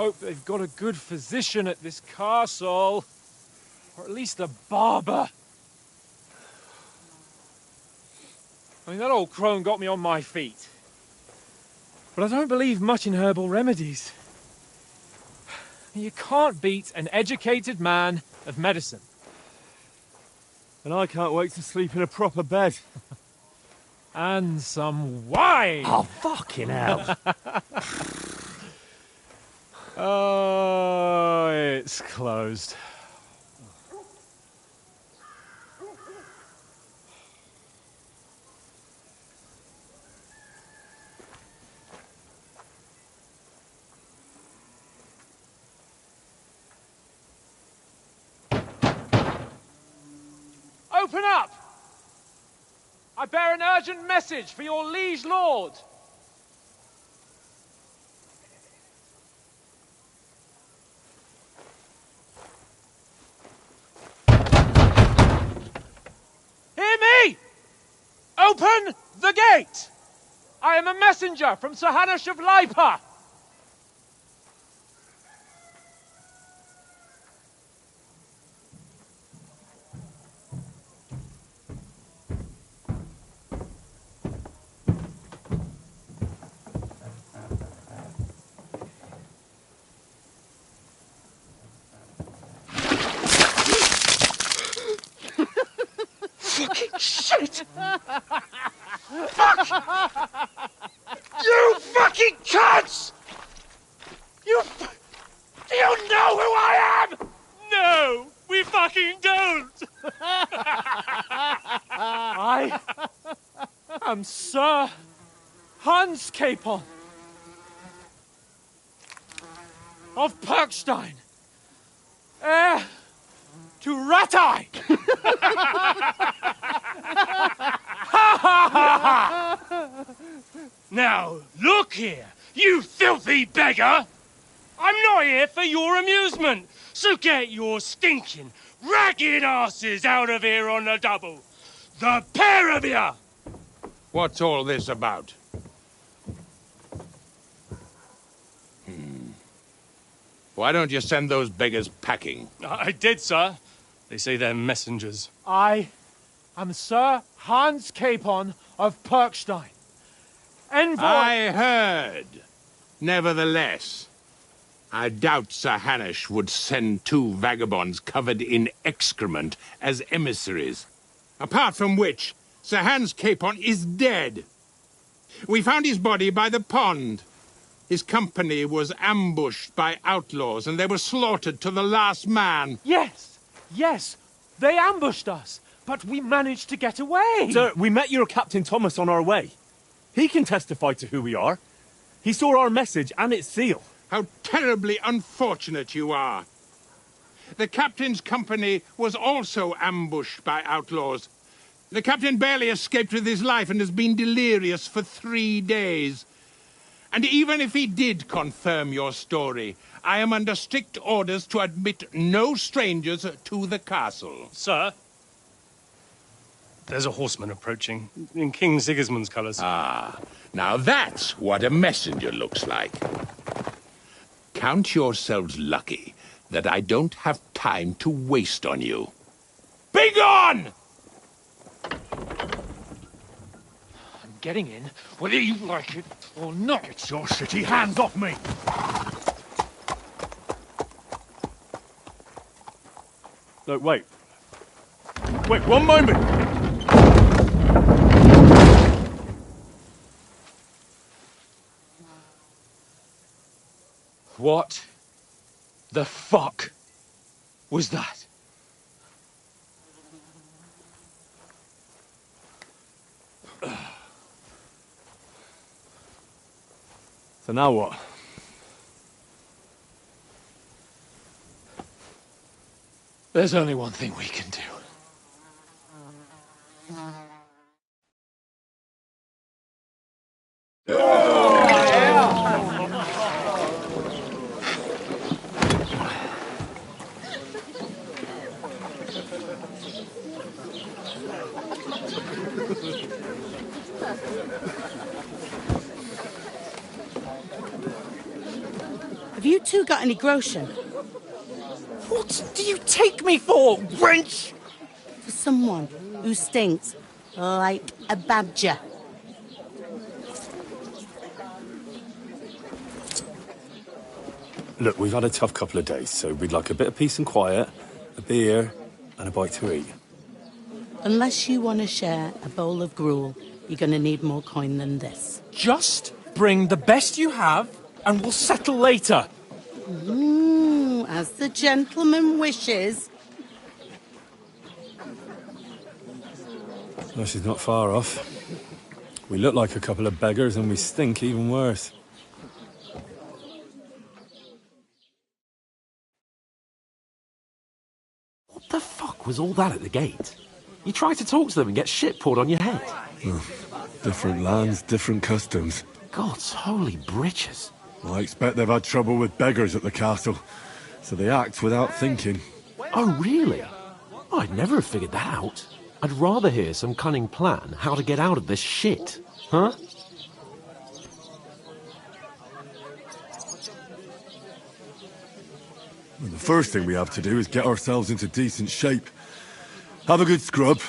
hope they've got a good physician at this castle. Or at least a barber. I mean, that old crone got me on my feet. But I don't believe much in herbal remedies. You can't beat an educated man of medicine. And I can't wait to sleep in a proper bed. And some wine! Oh, fucking hell. Oh, it's closed. Open up! I bear an urgent message for your liege lord. Hear me! Open the gate! I am a messenger from Sir Hanush of Lipa. Shit! Fuck! You fucking cunts! Do you know who I am? No, we fucking don't! I am Sir Hans Capon of Perkstein, heir to Ratai! Now, look here, you filthy beggar! I'm not here for your amusement, so get your stinking, ragged asses out of here on the double. The pair of you! What's all this about? Why don't you send those beggars packing? I did, sir. They say they're messengers. I am Sir Hans Capon of Perkstein. Envoy... I heard. Nevertheless, I doubt Sir Hanush would send two vagabonds covered in excrement as emissaries. Apart from which, Sir Hans Capon is dead. We found his body by the pond. His company was ambushed by outlaws, and they were slaughtered to the last man. Yes, yes, they ambushed us, but we managed to get away. Sir, we met your Captain Thomas on our way. He can testify to who we are. He saw our message and its seal. How terribly unfortunate you are. The captain's company was also ambushed by outlaws. The captain barely escaped with his life and has been delirious for 3 days. And even if he did confirm your story, I am under strict orders to admit no strangers to the castle. Sir? There's a horseman approaching, in King Sigismund's colours. Ah, now that's what a messenger looks like. Count yourselves lucky that I don't have time to waste on you. Be gone! I'm getting in, whether you like it or not. Get your shitty hands off me! Look, wait. Wait, one moment! What the fuck was that? So now what? There's only one thing we can do. Have you two got any groschen? What do you take me for, wench? For someone who stinks like a badger. Look, we've had a tough couple of days, so we'd like a bit of peace and quiet, a beer, and a bite to eat. Unless you want to share a bowl of gruel, you're going to need more coin than this. Just bring the best you have, and we'll settle later. As the gentleman wishes. Well, she's not far off. We look like a couple of beggars, and we stink even worse. What the fuck was all that at the gate? You try to talk to them and get shit poured on your head. Oh, different lands, different customs. God's holy britches. I expect they've had trouble with beggars at the castle, so they act without thinking. Oh, really? I'd never have figured that out. I'd rather hear some cunning plan how to get out of this shit. Huh? Well, the first thing we have to do is get ourselves into decent shape. Have a good scrub,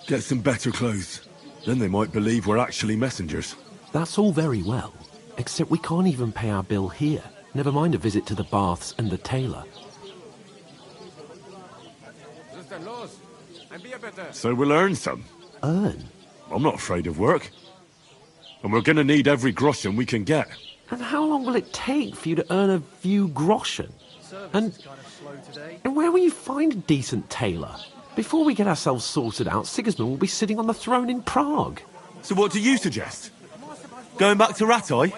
get some better clothes. Then they might believe we're actually messengers. That's all very well, except we can't even pay our bill here. Never mind a visit to the baths and the tailor. So we'll earn some. Earn? I'm not afraid of work. And we're gonna need every groschen we can get. And how long will it take for you to earn a few groschen? And where will you find a decent tailor? Before we get ourselves sorted out, Sigismund will be sitting on the throne in Prague. So what do you suggest? Going back to Rattay?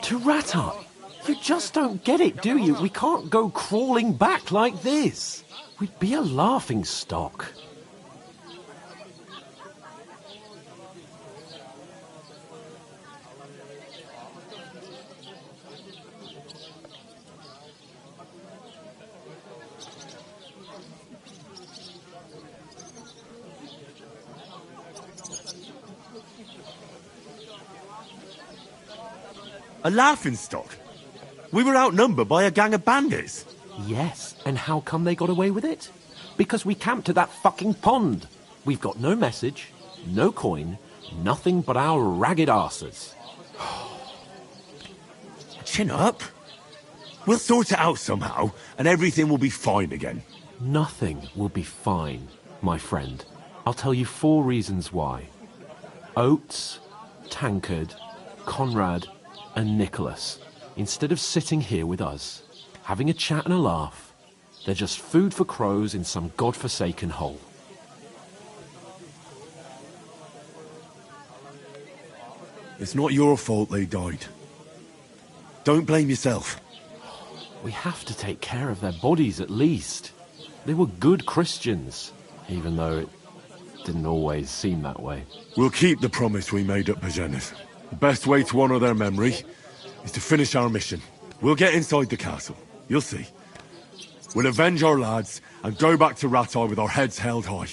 To Rattay? You just don't get it, do you? We can't go crawling back like this. We'd be a laughing stock. A laughingstock? We were outnumbered by a gang of bandits. Yes, and how come they got away with it? Because we camped at that fucking pond. We've got no message, no coin, nothing but our ragged arses. Chin up. We'll sort it out somehow, and everything will be fine again. Nothing will be fine, my friend. I'll tell you 4 reasons why. Oates, Tankard, Conrad, and Nicholas, instead of sitting here with us, having a chat and a laugh, they're just food for crows in some godforsaken hole. It's not your fault they died. Don't blame yourself. We have to take care of their bodies at least. They were good Christians, even though it didn't always seem that way. We'll keep the promise we made at Bajenas. The best way to honour their memory is to finish our mission. We'll get inside the castle. You'll see. We'll avenge our lads and go back to Rattay with our heads held high.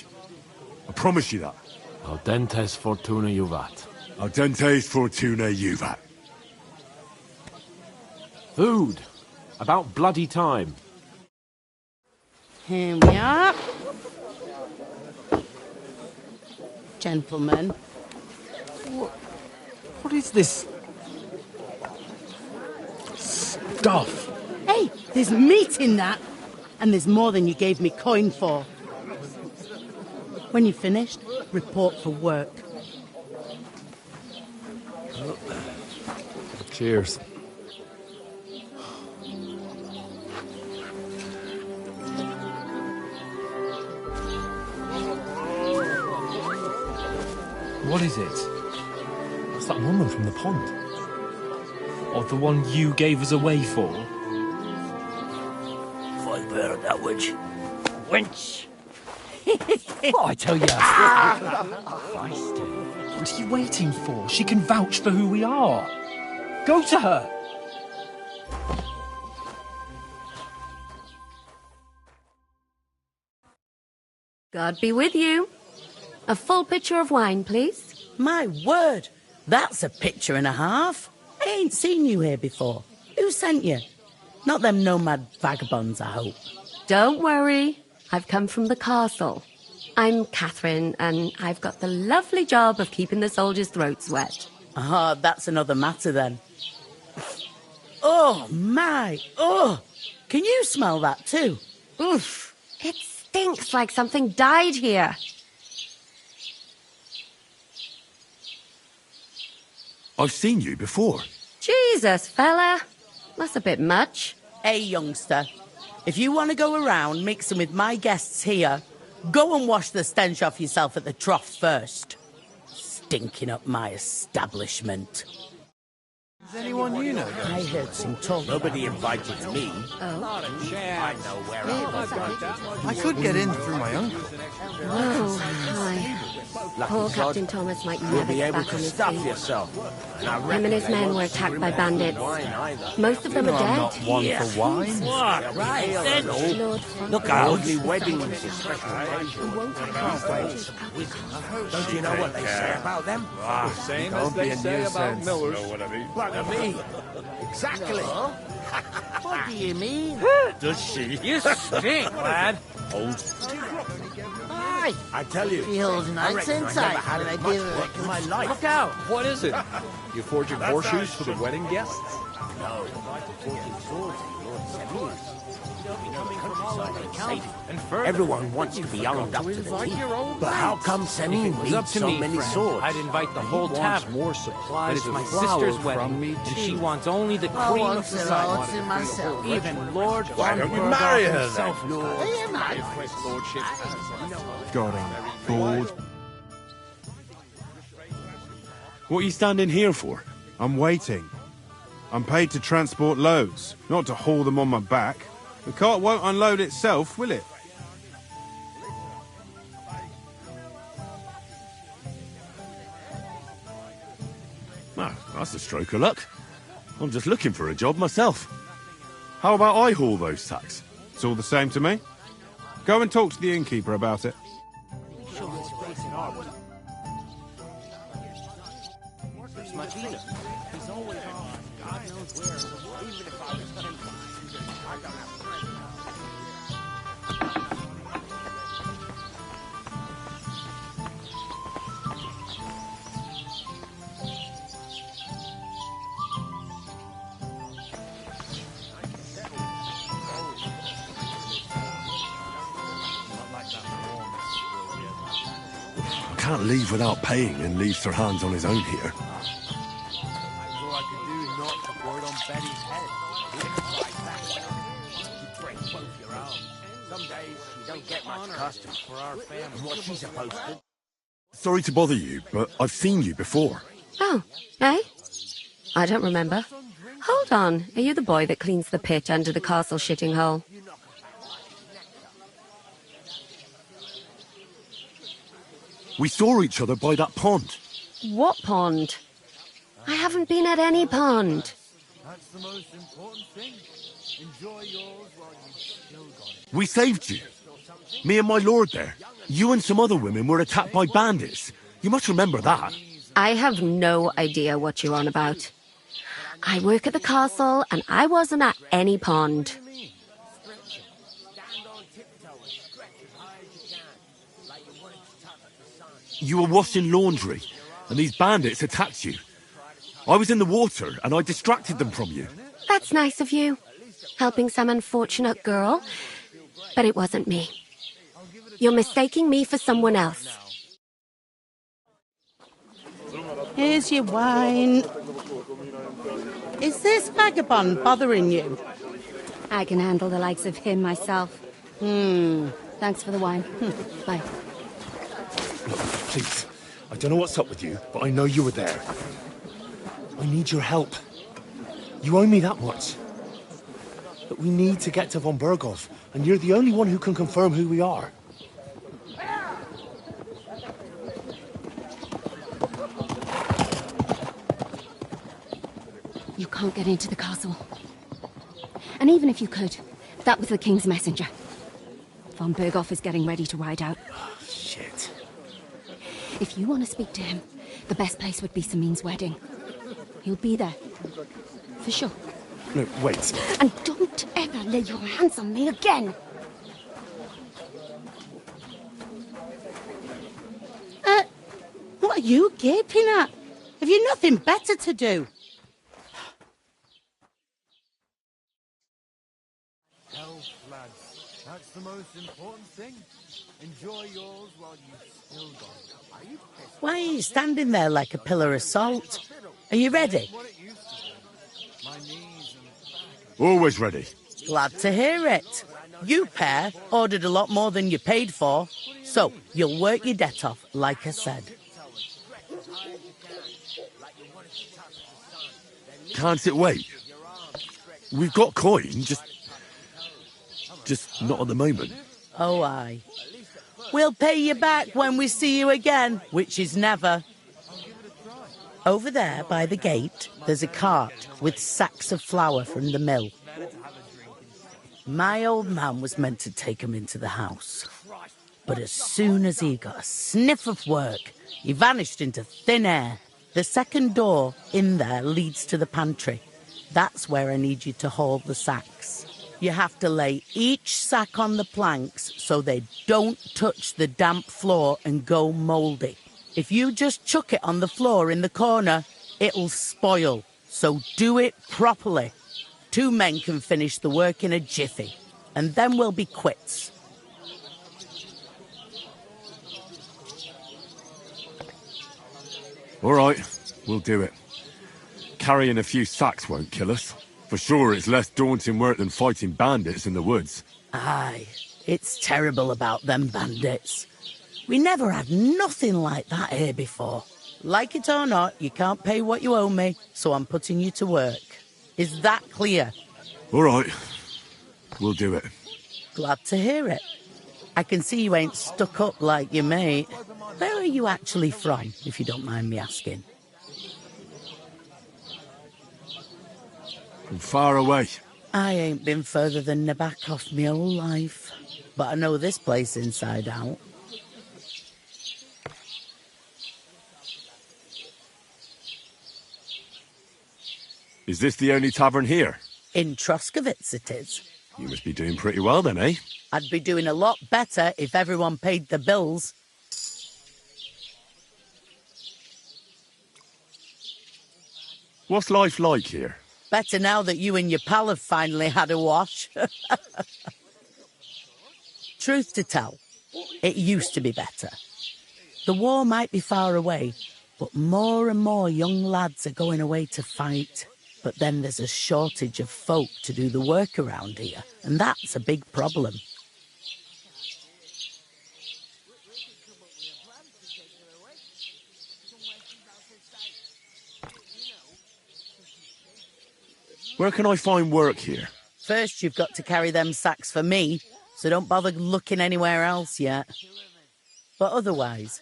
I promise you that. Audentes fortuna juvat. Audentes fortuna juvat. Food. About bloody time. Here we are. Gentlemen. What is this stuff? Hey, there's meat in that. And there's more than you gave me coin for. When you're finished, report for work. Cheers. What is it? It's that woman from the pond. Or the one you gave us away for? If I bear that witch. Wench! What I tell you? What are you waiting for? She can vouch for who we are. Go to her. God be with you. A full pitcher of wine, please. My word, that's a picture and a half. I ain't seen you here before. Who sent you? Not them nomad vagabonds, I hope. Don't worry. I've come from the castle. I'm Catherine, and I've got the lovely job of keeping the soldiers' throats wet. Ah, that's another matter then. Oh, my! Oh! Can you smell that too? Oof! It stinks like something died here. I've seen you before. Jesus, fella. That's a bit much. Hey, youngster. If you want to go around mixing with my guests here, go and wash the stench off yourself at the trough first. Stinking up my establishment. Is anyone you know? I heard some talk. Nobody invited me. Oh. I know where I could get in through my uncle. Oh, hi. Poor Captain Thomas might never be get able back to on his stuff feet. yourself. Him and his men were attacked by bandits. Most of them are dead. I'm not one for wine. What? Right, then. Lord Look out. Only weddings is a special occasion. Don't you know what they say about them? Same as they say about millers. Like me. Exactly. What do you mean? Does she? You stink, lad. Hi. I tell you. Feels nice inside when I do it. In my life. Look out. What is it? You forging horseshoes for the wedding guests? No. Forging swords in Lord Seville's. Everyone wants to be armed up to the teeth. But how come Semyon needs so many swords? I'd invite the whole tavern. More supplies. But it's my sister's wedding, and she wants only the cream of society. Myself. Even Lord Why don't you marry her then? God, I'm bored. What are you standing here for? I'm waiting. I'm paid to transport loads, not to haul them on my back. The cart won't unload itself, will it? Well, that's a stroke of luck. I'm just looking for a job myself. How about I haul those sacks? It's all the same to me. Go and talk to the innkeeper about it. I can't leave without paying and leave Sir Hans on his own here. All I could do is knock the board on Betty's head. You break both your arms. Some days you don't get much custom for our family. What she's supposed to. Sorry to bother you, but I've seen you before. Oh, eh? I don't remember. Hold on. Are you the boy that cleans the pit under the castle shitting hole? We saw each other by that pond. What pond? I haven't been at any pond. That's the most important thing. Enjoy yours while you still got it. We saved you. Me and my lord there. You and some other women were attacked by bandits. You must remember that. I have no idea what you're on about. I work at the castle, and I wasn't at any pond. You were washing laundry, and these bandits attacked you. I was in the water, and I distracted them from you. That's nice of you, helping some unfortunate girl. But it wasn't me. You're mistaking me for someone else. Here's your wine. Is this vagabond bothering you? I can handle the likes of him myself. Thanks for the wine. Bye. Please, I don't know what's up with you, but I know you were there. I need your help. You owe me that much. But we need to get to von Berghoff, and you're the only one who can confirm who we are. You can't get into the castle. And even if you could, that was the King's messenger. Von Berghoff is getting ready to ride out. Shit. If you want to speak to him, the best place would be Samin's wedding. He'll be there. For sure. No, wait. And don't ever lay your hands on me again. What are you gaping at? Have you nothing better to do? Health, lads. That's the most important thing. Enjoy yours while you've still got it. Are you pissed? Why are you standing there like a pillar of salt? Are you ready? Always ready. Glad to hear it. You pair ordered a lot more than you paid for, so you'll work your debt off, like I said. Can't it wait? We've got coin, just not at the moment. Oh, aye. We'll pay you back when we see you again, which is never. Over there, by the gate, there's a cart with sacks of flour from the mill. My old man was meant to take 'em into the house. But as soon as he got a sniff of work, he vanished into thin air. The second door in there leads to the pantry. That's where I need you to haul the sacks. You have to lay each sack on the planks so they don't touch the damp floor and go mouldy. If you just chuck it on the floor in the corner, it'll spoil. So do it properly. 2 men can finish the work in a jiffy, and then we'll be quits. All right, we'll do it. Carrying a few sacks won't kill us. For sure, it's less daunting work than fighting bandits in the woods. Aye, it's terrible about them bandits. We never had nothing like that here before. Like it or not, you can't pay what you owe me, so I'm putting you to work. Is that clear? All right, we'll do it. Glad to hear it. I can see you ain't stuck up like your mate. Where are you actually from, if you don't mind me asking? From far away. I ain't been further than Nabokov my whole life, but I know this place inside out. Is this the only tavern here? In Troskovitz it is. You must be doing pretty well then, eh? I'd be doing a lot better if everyone paid the bills. What's life like here? Better now that you and your pal have finally had a wash. Truth to tell, it used to be better. The war might be far away, but more and more young lads are going away to fight. But then there's a shortage of folk to do the work around here, and that's a big problem. Where can I find work here? First, you've got to carry them sacks for me, so don't bother looking anywhere else yet. But otherwise,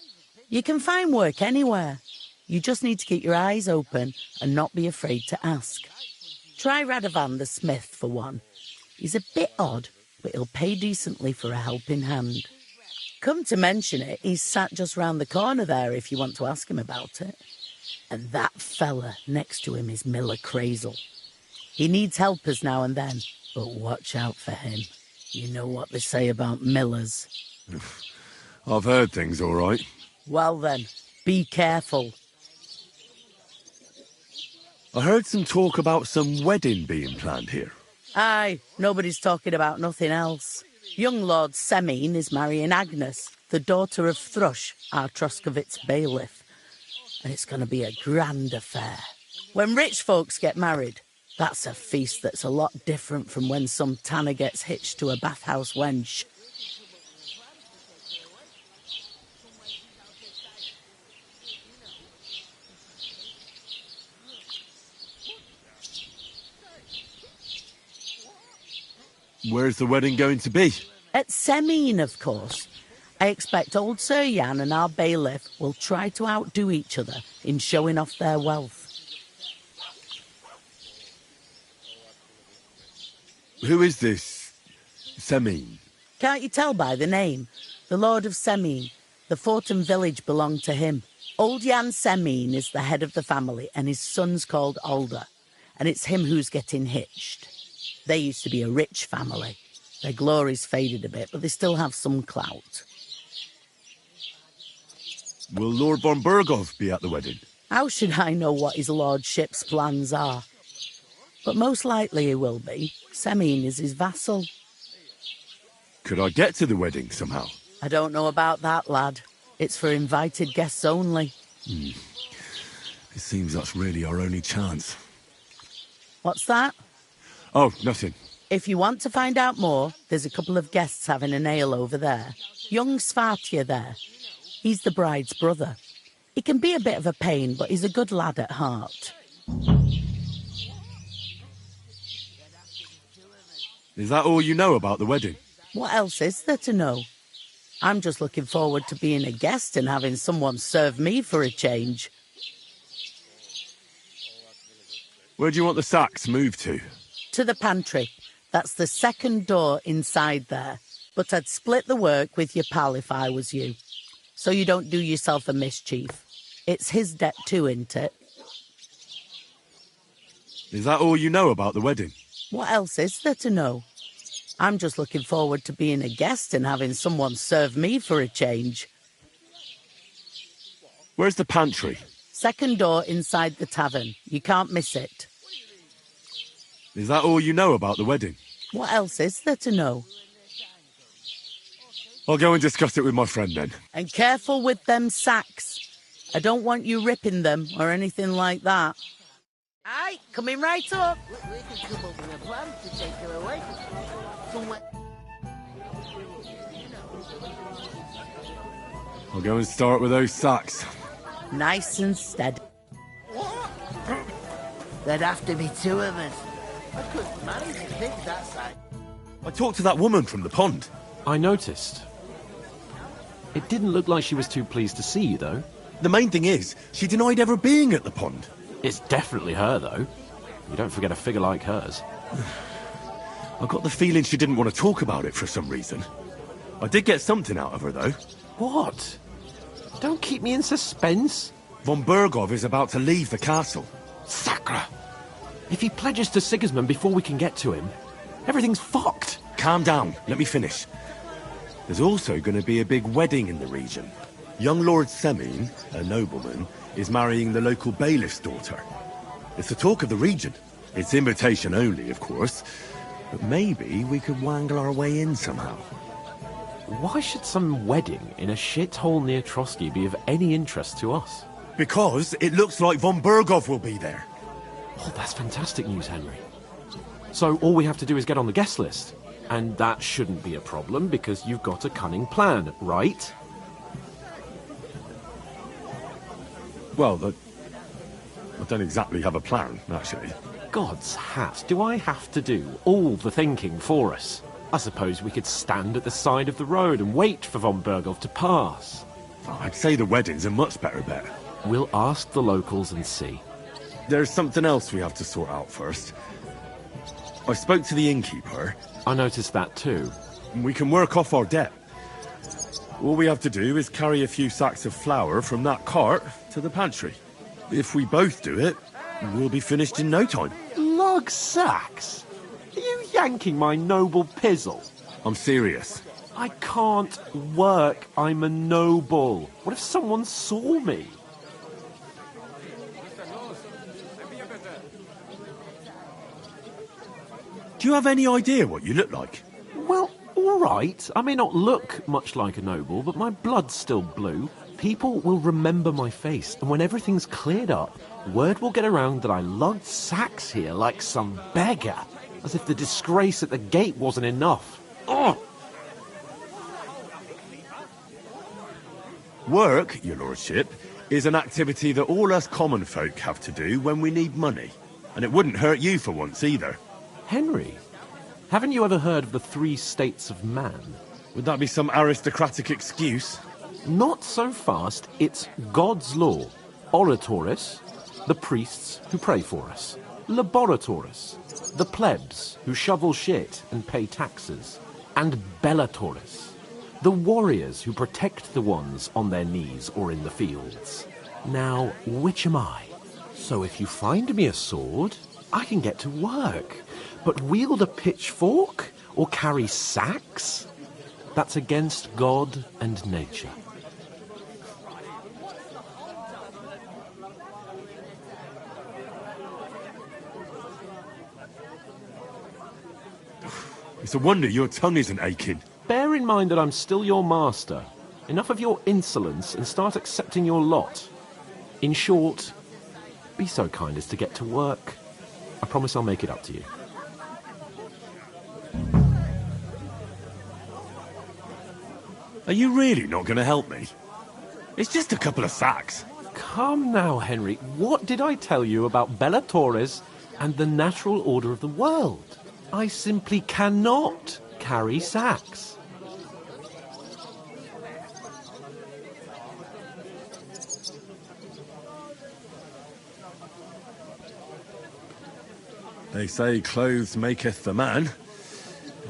you can find work anywhere. You just need to keep your eyes open and not be afraid to ask. Try Radovan the smith for one. He's a bit odd, but he'll pay decently for a helping hand. Come to mention it, he's sat just round the corner there if you want to ask him about it. And that fella next to him is Miller Crazel. He needs helpers now and then, but watch out for him. You know what they say about Millers. I've heard things, all right. Well then, be careful. I heard some talk about some wedding being planned here. Aye, nobody's talking about nothing else. Young Lord Semine is marrying Agnes, the daughter of Thrush, our Troskovitz bailiff. And it's going to be a grand affair. When rich folks get married, that's a feast that's a lot different from when some tanner gets hitched to a bathhouse wench. Where's the wedding going to be? At Semine, of course. I expect old Sir Jan and our bailiff will try to outdo each other in showing off their wealth. Who is this Semine? Can't you tell by the name? The Lord of Semine. The fort and village belong to him. Old Jan Semine is the head of the family, and his son's called Alder. and it's him who's getting hitched. They used to be a rich family. Their glory's faded a bit, but they still have some clout. Will Lord von Berghoff be at the wedding? How should I know what his lordship's plans are? But most likely he will be. Semyon is his vassal. Could I get to the wedding somehow? I don't know about that, lad. It's for invited guests only. It seems that's really our only chance. What's that? Oh, nothing. If you want to find out more, there's a couple of guests having an ale over there. Young Svartje there. He's the bride's brother. He can be a bit of a pain, but he's a good lad at heart. Is that all you know about the wedding? What else is there to know? I'm just looking forward to being a guest and having someone serve me for a change. Where do you want the sacks moved to? To the pantry. That's the second door inside there. But I'd split the work with your pal if I was you. So you don't do yourself a mischief. It's his debt too, isn't it? Is that all you know about the wedding? What else is there to know? I'm just looking forward to being a guest and having someone serve me for a change. Where's the pantry? Second door inside the tavern. You can't miss it. Is that all you know about the wedding? What else is there to know? I'll go and discuss it with my friend then. And careful with them sacks. I don't want you ripping them or anything like that. Aye, coming right up. We can come up with a plan to take her away. Somewhere. I'll go and start with those sacks. Nice and steady. There'd have to be two of us. I couldn't manage to think that side. I talked to that woman from the pond. I noticed. It didn't look like she was too pleased to see you, though. The main thing is, she denied ever being at the pond. It's definitely her, though. You don't forget a figure like hers. I got the feeling she didn't want to talk about it for some reason. I did get something out of her, though. What? Don't keep me in suspense. Von Berghoff is about to leave the castle. Sacre! If he pledges to Sigismund before we can get to him, everything's fucked. Calm down. Let me finish. There's also going to be a big wedding in the region. Young Lord Semyon, a nobleman, is marrying the local bailiff's daughter. It's the talk of the region. It's invitation only, of course. But maybe we could wangle our way in somehow. Why should some wedding in a shithole near Trotsky be of any interest to us? Because it looks like von Berghoff will be there. Oh, that's fantastic news, Henry. So all we have to do is get on the guest list. And that shouldn't be a problem because you've got a cunning plan, right? Well, I don't exactly have a plan, actually. God's hat, do I have to do all the thinking for us? I suppose we could stand at the side of the road and wait for von Berghoff to pass. I'd say the wedding's a much better bet. We'll ask the locals and see. There's something else we have to sort out first. I spoke to the innkeeper. I noticed that too. We can work off our debt. All we have to do is carry a few sacks of flour from that cart to the pantry. If we both do it, we'll be finished in no time. Lug sacks? Are you yanking my noble pizzle? I'm serious. I can't work. I'm a noble. What if someone saw me? Do you have any idea what you look like? Well, all right. I may not look much like a noble, but my blood's still blue. People will remember my face, and when everything's cleared up, word will get around that I lugged sacks here like some beggar, as if the disgrace at the gate wasn't enough. Ugh! Work, your lordship, is an activity that all us common folk have to do when we need money. And it wouldn't hurt you for once either. Henry, haven't you ever heard of the 3 states of man? Would that be some aristocratic excuse? Not so fast. It's God's law. Oratoris, the priests who pray for us. Laboratoris, the plebs who shovel shit and pay taxes. And Bellatoris, the warriors who protect the ones on their knees or in the fields. Now, which am I? So if you find me a sword, I can get to work. But wield a pitchfork or carry sacks? That's against God and nature. It's a wonder your tongue isn't aching. Bear in mind that I'm still your master. Enough of your insolence and start accepting your lot. In short, be so kind as to get to work. I promise I'll make it up to you. Are you really not going to help me? It's just a couple of sacks. Come now, Henry. What did I tell you about Bella Torres and the natural order of the world? I simply cannot carry sacks. They say clothes maketh the man,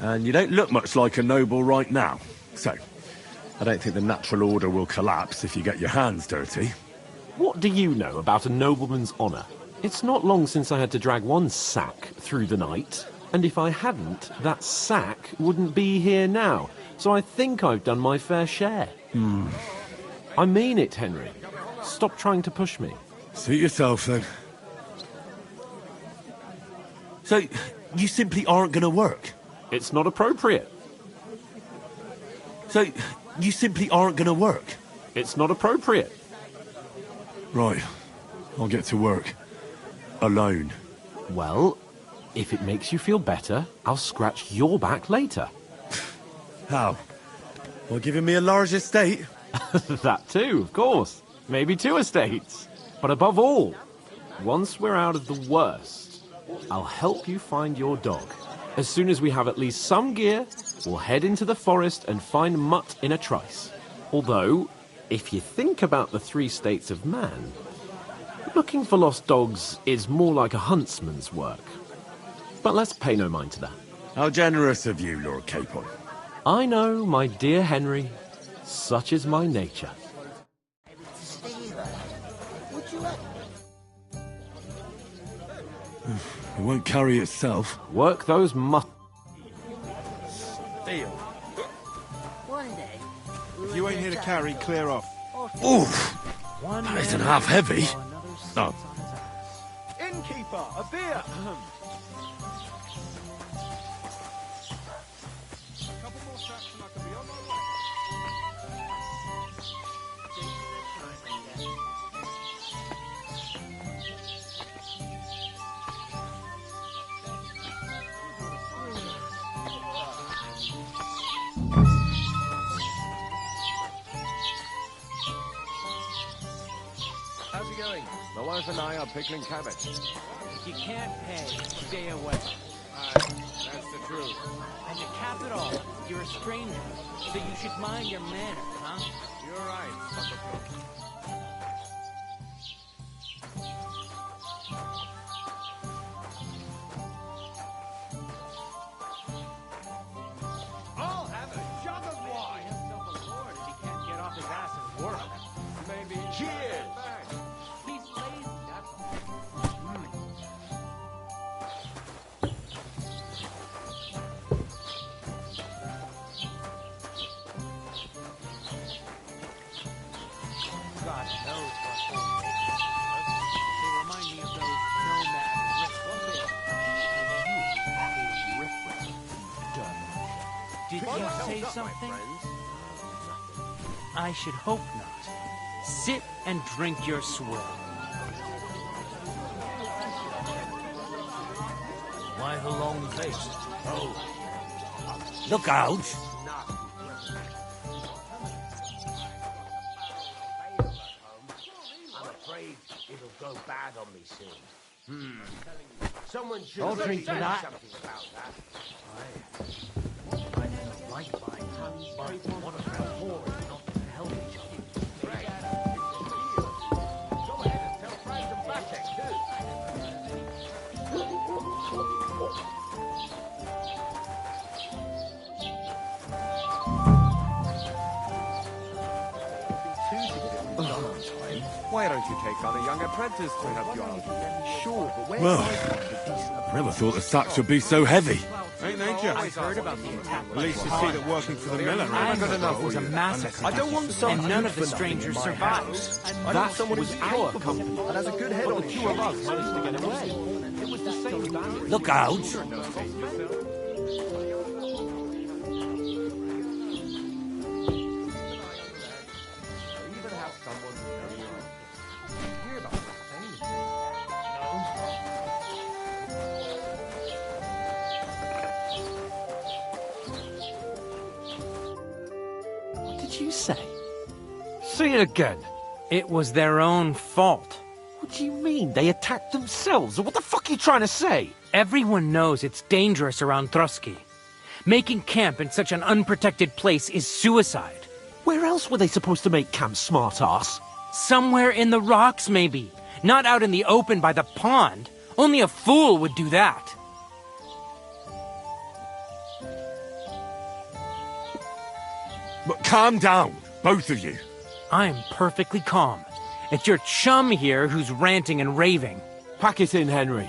and you don't look much like a noble right now. So, I don't think the natural order will collapse if you get your hands dirty. What do you know about a nobleman's honour? It's not long since I had to drag one sack through the night, and if I hadn't, that sack wouldn't be here now. So I think I've done my fair share. I mean it, Henry. Stop trying to push me. Suit yourself, then. So, you simply aren't going to work? It's not appropriate. So, you simply aren't going to work? It's not appropriate. Right. I'll get to work. Alone. Well, if it makes you feel better, I'll scratch your back later. How? By giving me a large estate? That too, of course. Maybe 2 estates. But above all, once we're out of the worst, I'll help you find your dog. As soon as we have at least some gear, we'll head into the forest and find Mutt in a trice. Although, if you think about the 3 states of man, looking for lost dogs is more like a huntsman's work. But let's pay no mind to that. How generous of you, Lord Capon. I know, my dear Henry. Such is my nature. It won't carry itself. Work those If you ain't here to carry, clear off. Oof! That isn't half heavy. Oh. Innkeeper, a beer! How's it going? My wife and I are pickling cabbage. If you can't pay, stay away. That's the truth. And to cap it all, you're a stranger, so you should mind your manners, huh? You're right, Bucklebrook. I'll have a jug of wine. He himself a lord if he can't get off his ass and work. Maybe. Cheers. He's lazy, that's God knows what whole they remind me of those nomad Did you say something? I should hope not. Sit and drink your swill. Why the long face? Oh. Look out! I'm afraid it'll go bad on me soon. Someone should I'll have drink to said that. something about that. I don't like my hands, but one of them four is not to help each other. Right. Go ahead and tell Frank and Batek, Oh, time. Why don't you take on a young apprentice to help you out? Sure, but where Well, I never thought the sacks would be so heavy. Ain't they just? I've heard about the attack. At least you see that working for the miller. Enough was a massacre. I don't want some, and none of the strangers survived. That was our company. And has a good head on the two of us managed to get away. It was the same bandit. Look out! You say? Say it again. It was their own fault. What do you mean? They attacked themselves? What the fuck are you trying to say? Everyone knows it's dangerous around Trotsky. Making camp in such an unprotected place is suicide. Where else were they supposed to make camp, smart-ass? Somewhere in the rocks, maybe. Not out in the open by the pond. Only a fool would do that. But calm down, both of you. I'm perfectly calm. It's your chum here who's ranting and raving. Pack it in, Henry.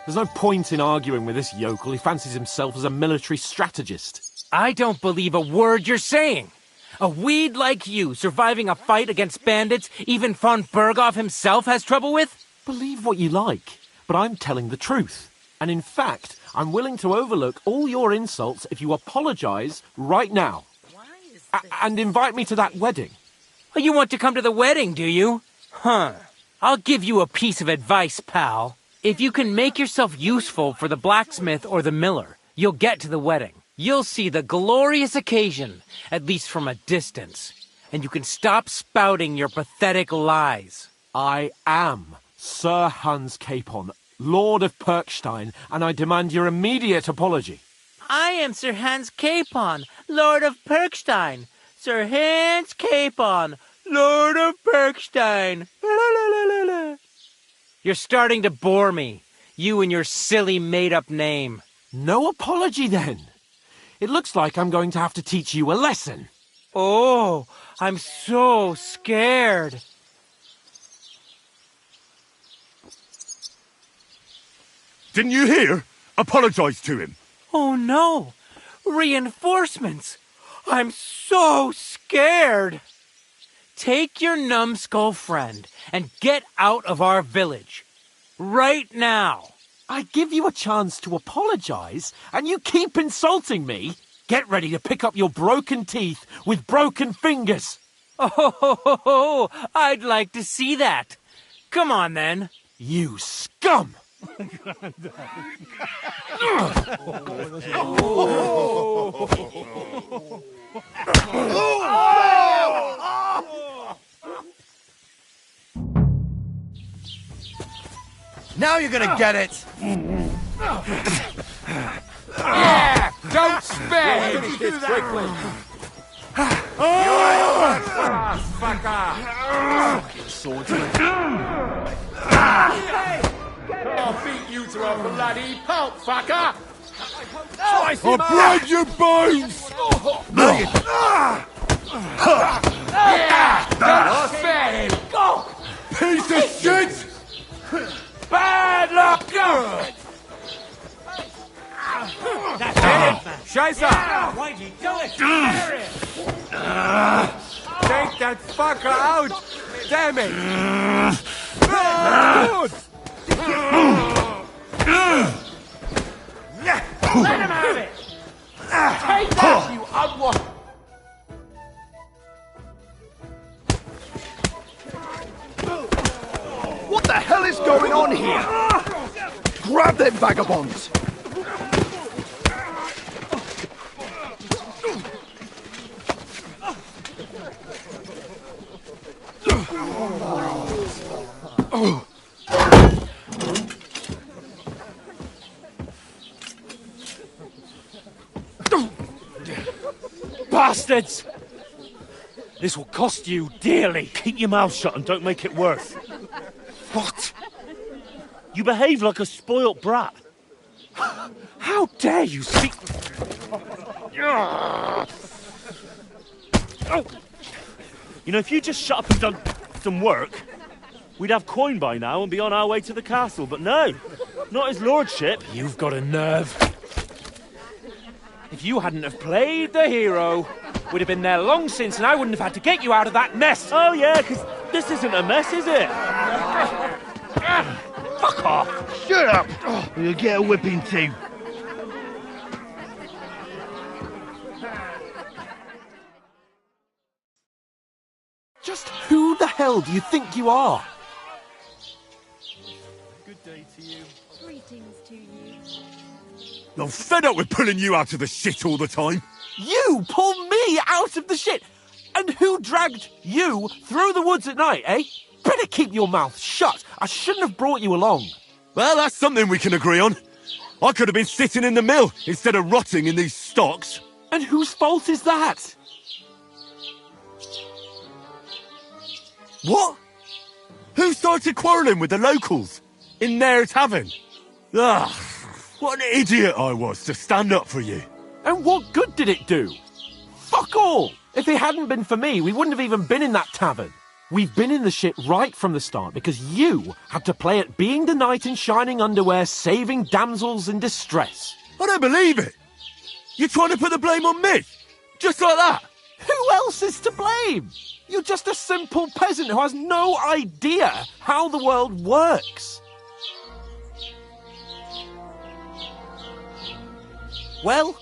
There's no point in arguing with this yokel. He fancies himself as a military strategist. I don't believe a word you're saying. A weed like you surviving a fight against bandits even von Berghoff himself has trouble with? Believe what you like, but I'm telling the truth. And in fact, I'm willing to overlook all your insults if you apologize right now. And invite me to that wedding. Oh, you want to come to the wedding, do you? Huh. I'll give you a piece of advice, pal. If you can make yourself useful for the blacksmith or the miller, you'll get to the wedding. You'll see the glorious occasion, at least from a distance. And you can stop spouting your pathetic lies. I am Sir Hans Capon, Lord of Perkstein, and I demand your immediate apology. I am Sir Hans Capon, Lord of Perkstein. Sir Hans Capon, Lord of Perkstein. You're starting to bore me, you and your silly made-up name. No apology, then. It looks like I'm going to have to teach you a lesson. Oh, I'm so scared. Didn't you hear? Apologize to him. Oh no! Reinforcements! I'm so scared! Take your numbskull friend and get out of our village. Right now! I give you a chance to apologize, and you keep insulting me? Get ready to pick up your broken teeth with broken fingers! Oh, I'd like to see that. Come on, then. You scum! Now you're gonna get it! Yeah! Don't spare him! Finish this quickly! Fucker! Swordsman! I'll beat you to a bloody pulp, fucker! I'll break your bones! Yeah! Don't spare him! Go! Piece of shit! Bad luck! Go! That's it! Scheiße! Why'd you do it? Take that fucker out! Damn it! Let him have it! Take that, you unwanted! What the hell is going on here? Grab them vagabonds! Bastards! This will cost you dearly. Keep your mouth shut and don't make it worse. What? You behave like a spoilt brat. How dare you speak... You know, if you just shut up and done some work, we'd have coin by now and be on our way to the castle, but no. Not his lordship. You've got a nerve. If you hadn't have played the hero, we'd have been there long since and I wouldn't have had to get you out of that mess. Oh, yeah, because this isn't a mess, is it? Fuck off. Shut up! Or you'll get a whipping too. Just who the hell do you think you are? Good day to you. Greetings to you. I'm fed up with pulling you out of the shit all the time. You pull me out of the shit? And who dragged you through the woods at night, eh? Better keep your mouth shut. I shouldn't have brought you along. Well, that's something we can agree on. I could have been sitting in the mill instead of rotting in these stocks. And whose fault is that? What? Who started quarrelling with the locals in their tavern? Ugh, what an idiot I was to stand up for you. And what good did it do? Fuck all! If it hadn't been for me, we wouldn't have even been in that tavern. We've been in the shit right from the start because you had to play at being the knight in shining underwear, saving damsels in distress. I don't believe it. You're trying to put the blame on me? Just like that? Who else is to blame? You're just a simple peasant who has no idea how the world works. Well,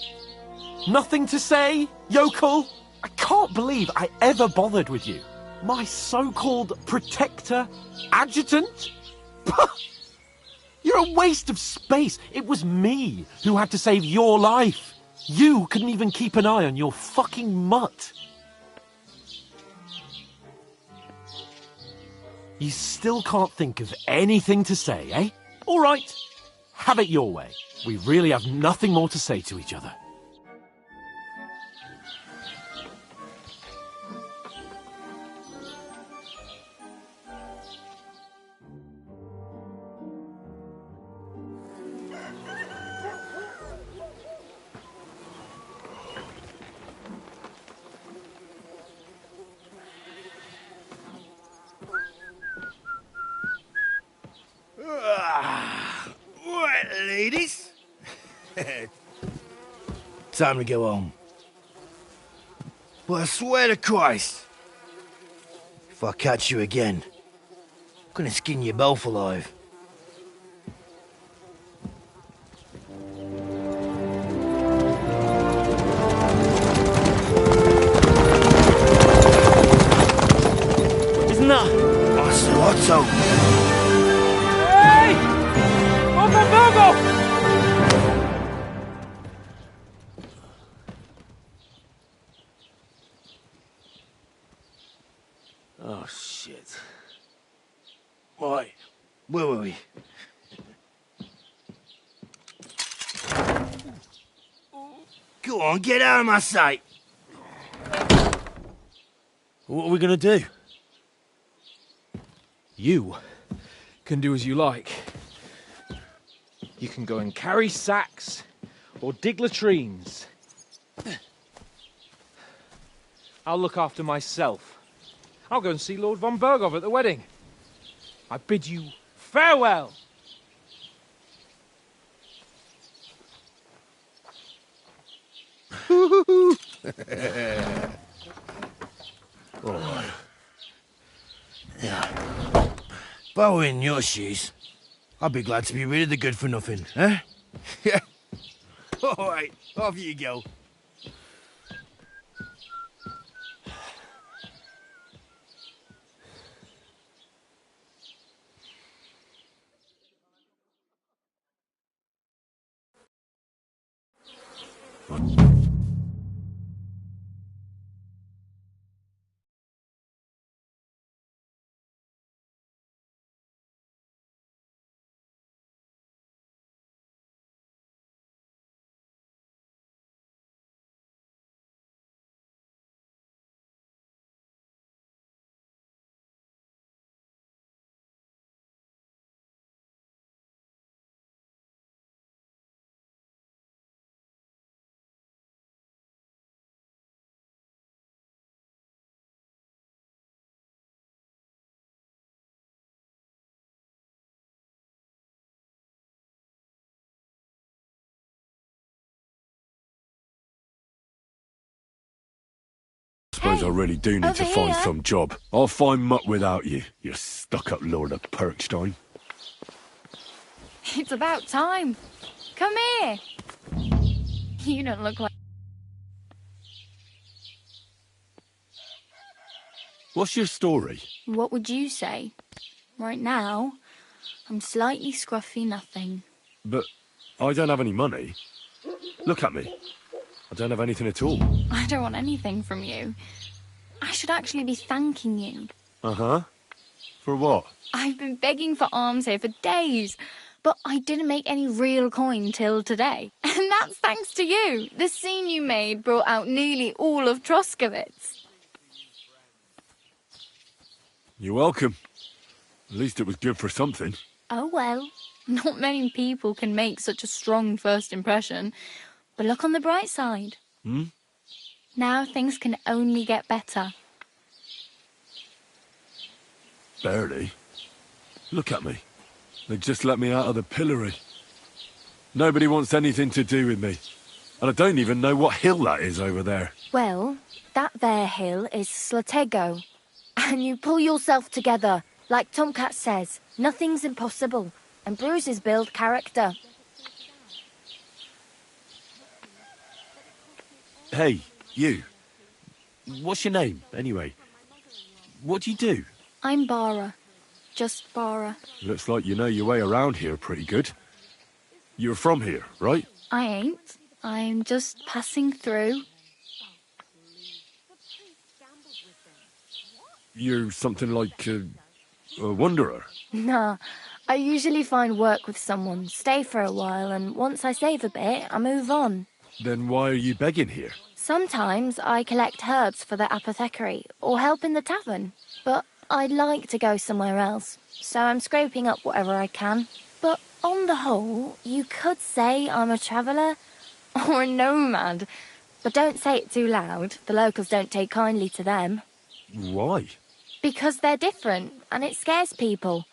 nothing to say, yokel? I can't believe I ever bothered with you. My so-called protector, adjutant? You're a waste of space. It was me who had to save your life. You couldn't even keep an eye on your fucking mutt. You still can't think of anything to say, eh? All right, have it your way. We really have nothing more to say to each other. Right, ladies. Time to go home. But I swear to Christ, if I catch you again, I'm gonna skin you both alive. Isn't that? Ocelotto! Hey! Open Virgo! Oh, shit. Right, where were we? Go on, get out of my sight! What are we gonna do? You can do as you like. You can go and carry sacks or dig latrines. I'll look after myself. I'll go and see Lord von Berghoff at the wedding. I bid you farewell. All right. Yeah. If I were in your shoes, I'd be glad to be rid of the good-for-nothing, eh? Yeah. All right, off you go. Suppose Hey, I really do need to over find here. some job. I'll find muck without you, you stuck-up Lord of Perkstein. It's about time. Come here. You don't look like... What's your story? What would you say? Right now, I'm slightly scruffy nothing. But I don't have any money. Look at me. I don't have anything at all. I don't want anything from you. I should actually be thanking you. Uh-huh. For what? I've been begging for alms here for days, but I didn't make any real coin till today. And that's thanks to you. The scene you made brought out nearly all of Troskowitz. You're welcome. At least it was good for something. Oh well, not many people can make such a strong first impression. But look on the bright side. Hmm? Now things can only get better. Barely. Look at me. They just let me out of the pillory. Nobody wants anything to do with me. And I don't even know what hill that is over there. Well, that there hill is Slatego. And you pull yourself together. Like Tomcat says, nothing's impossible. And bruises build character. Hey, you. What's your name, anyway? What do you do? I'm Bara. Just Bara. Looks like you know your way around here pretty good. You're from here, right? I ain't. I'm just passing through. You're something like a wanderer. Nah, I usually find work with someone, stay for a while, and once I save a bit, I move on. Then why are you begging here? Sometimes I collect herbs for the apothecary, or help in the tavern. But I'd like to go somewhere else, so I'm scraping up whatever I can. But on the whole, you could say I'm a traveller, or a nomad. But don't say it too loud, the locals don't take kindly to them. Why? Because they're different, and it scares people.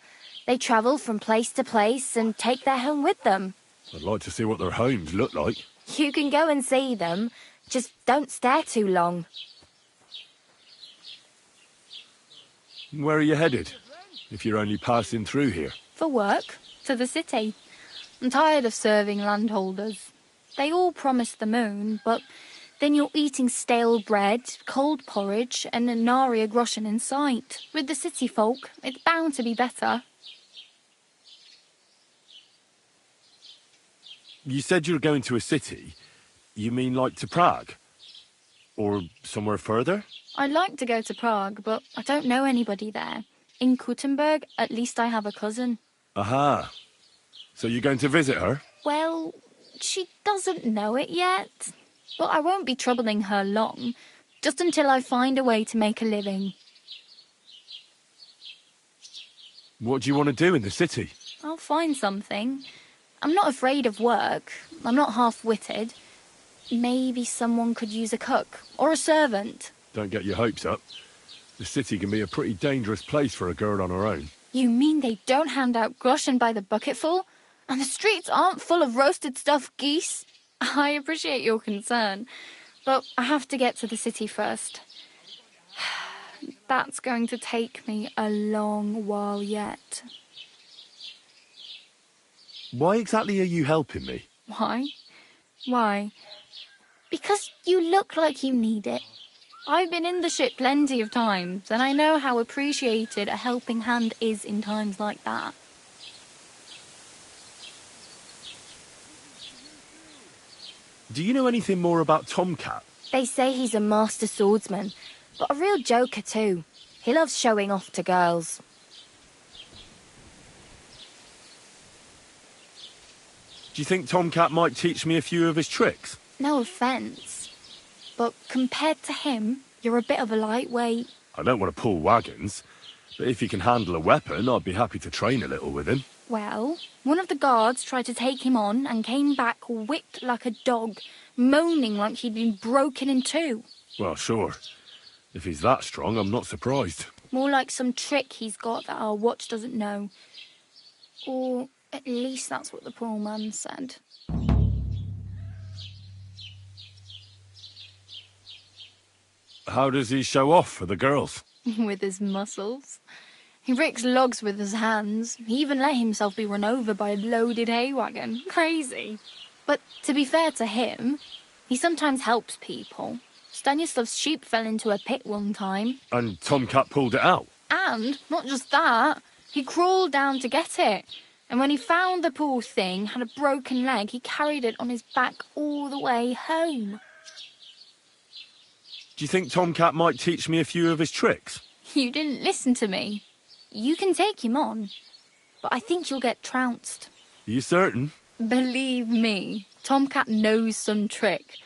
They travel from place to place and take their home with them. I'd like to see what their homes look like. You can go and see them, just don't stare too long. Where are you headed? If you're only passing through here. For work, to the city. I'm tired of serving landholders. They all promise the moon, but then you're eating stale bread, cold porridge, and a nary a groschen in sight. With the city folk, it's bound to be better. You said you were going to a city. You mean like to Prague? Or somewhere further? I'd like to go to Prague, but I don't know anybody there. In Kuttenberg, at least I have a cousin. Aha. So you're going to visit her? Well, she doesn't know it yet. But I won't be troubling her long, just until I find a way to make a living. What do you want to do in the city? I'll find something. I'm not afraid of work. I'm not half-witted. Maybe someone could use a cook or a servant. Don't get your hopes up. The city can be a pretty dangerous place for a girl on her own. You mean they don't hand out groschen by the bucketful? And the streets aren't full of roasted stuffed geese? I appreciate your concern, but I have to get to the city first. That's going to take me a long while yet. Why exactly are you helping me? Why? Why? Because you look like you need it. I've been in the ship plenty of times, and I know how appreciated a helping hand is in times like that. Do you know anything more about Tomcat? They say he's a master swordsman, but a real joker too. He loves showing off to girls. Do you think Tomcat might teach me a few of his tricks? No offence, but compared to him, you're a bit of a lightweight. I don't want to pull wagons, but if he can handle a weapon, I'd be happy to train a little with him. Well, one of the guards tried to take him on and came back whipped like a dog, moaning like he'd been broken in two. Well, sure. If he's that strong, I'm not surprised. More like some trick he's got that our watch doesn't know. Or at least that's what the poor man said. How does he show off for the girls? With his muscles. He ricks logs with his hands. He even let himself be run over by a loaded hay wagon. Crazy. But to be fair to him, he sometimes helps people. Stanislav's sheep fell into a pit one time. And Tomcat pulled it out? And, not just that, he crawled down to get it. And when he found the poor thing had a broken leg, he carried it on his back all the way home. Do you think Tomcat might teach me a few of his tricks? You didn't listen to me. You can take him on, but I think you'll get trounced. Are you certain? Believe me, Tomcat knows some trick.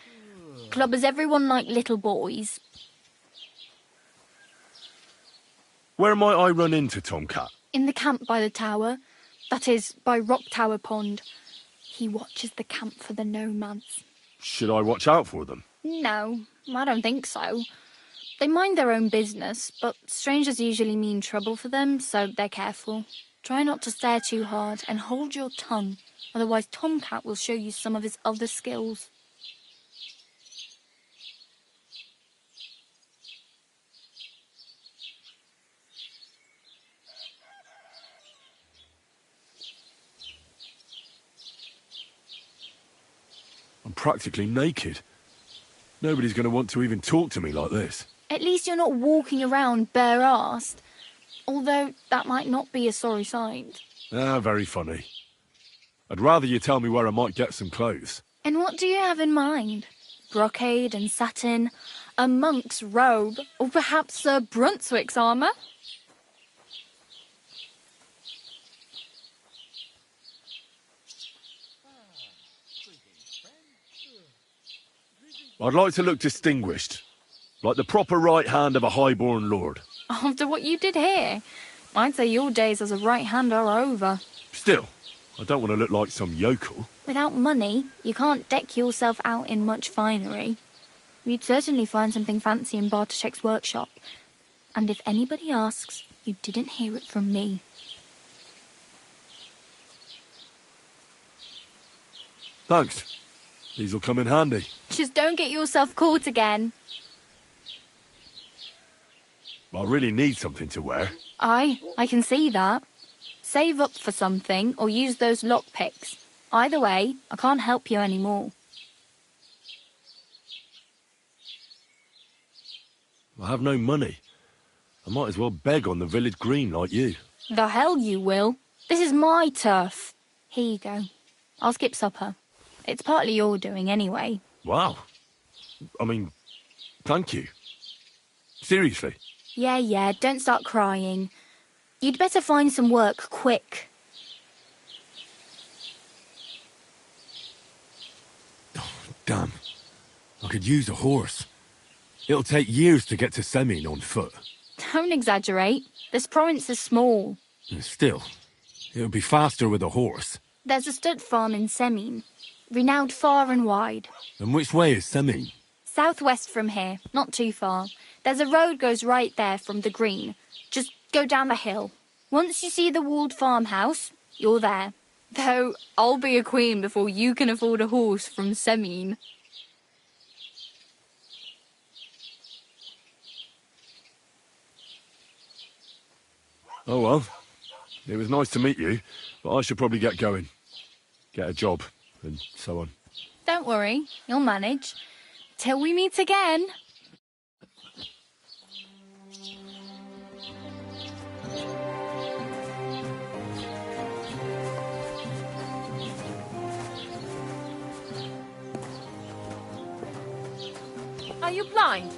Clubbers everyone like little boys. Where might I run into Tomcat? In the camp by the tower. That is, by Rock Tower Pond. He watches the camp for the nomads. Should I watch out for them? No, I don't think so. They mind their own business, but strangers usually mean trouble for them, so they're careful. Try not to stare too hard and hold your tongue, otherwise Tomcat will show you some of his other skills. I'm practically naked. Nobody's going to want to even talk to me like this. At least you're not walking around bare-arsed. Although that might not be a sorry sight. Ah, very funny. I'd rather you tell me where I might get some clothes. And what do you have in mind? Brocade and satin, a monk's robe, or perhaps Sir Brunswick's armour? I'd like to look distinguished, like the proper right hand of a highborn lord. After what you did here, I'd say your days as a right hand are over. Still, I don't want to look like some yokel. Without money, you can't deck yourself out in much finery. You'd certainly find something fancy in Bartoszek's workshop. And if anybody asks, you didn't hear it from me. Thanks. These'll come in handy. Just don't get yourself caught again. I really need something to wear. I can see that. Save up for something or use those lockpicks. Either way, I can't help you anymore. I have no money. I might as well beg on the village green like you. The hell you will. This is my turf. Here you go. I'll skip supper. It's partly your doing anyway. Wow. I mean, thank you. Seriously. Yeah, don't start crying. You'd better find some work quick. Damn. I could use a horse. It'll take years to get to Semien on foot. Don't exaggerate. This province is small. Still, it'll be faster with a horse. There's a stud farm in Semien, renowned far and wide. And which way is Semien? Southwest from here, not too far. There's a road goes right there from the green. Just go down the hill. Once you see the walled farmhouse, you're there. Though I'll be a queen before you can afford a horse from Semien. Oh well. It was nice to meet you, but I should probably get going. Get a job, and so on. Don't worry, you'll manage. Till we meet again. Are you blind?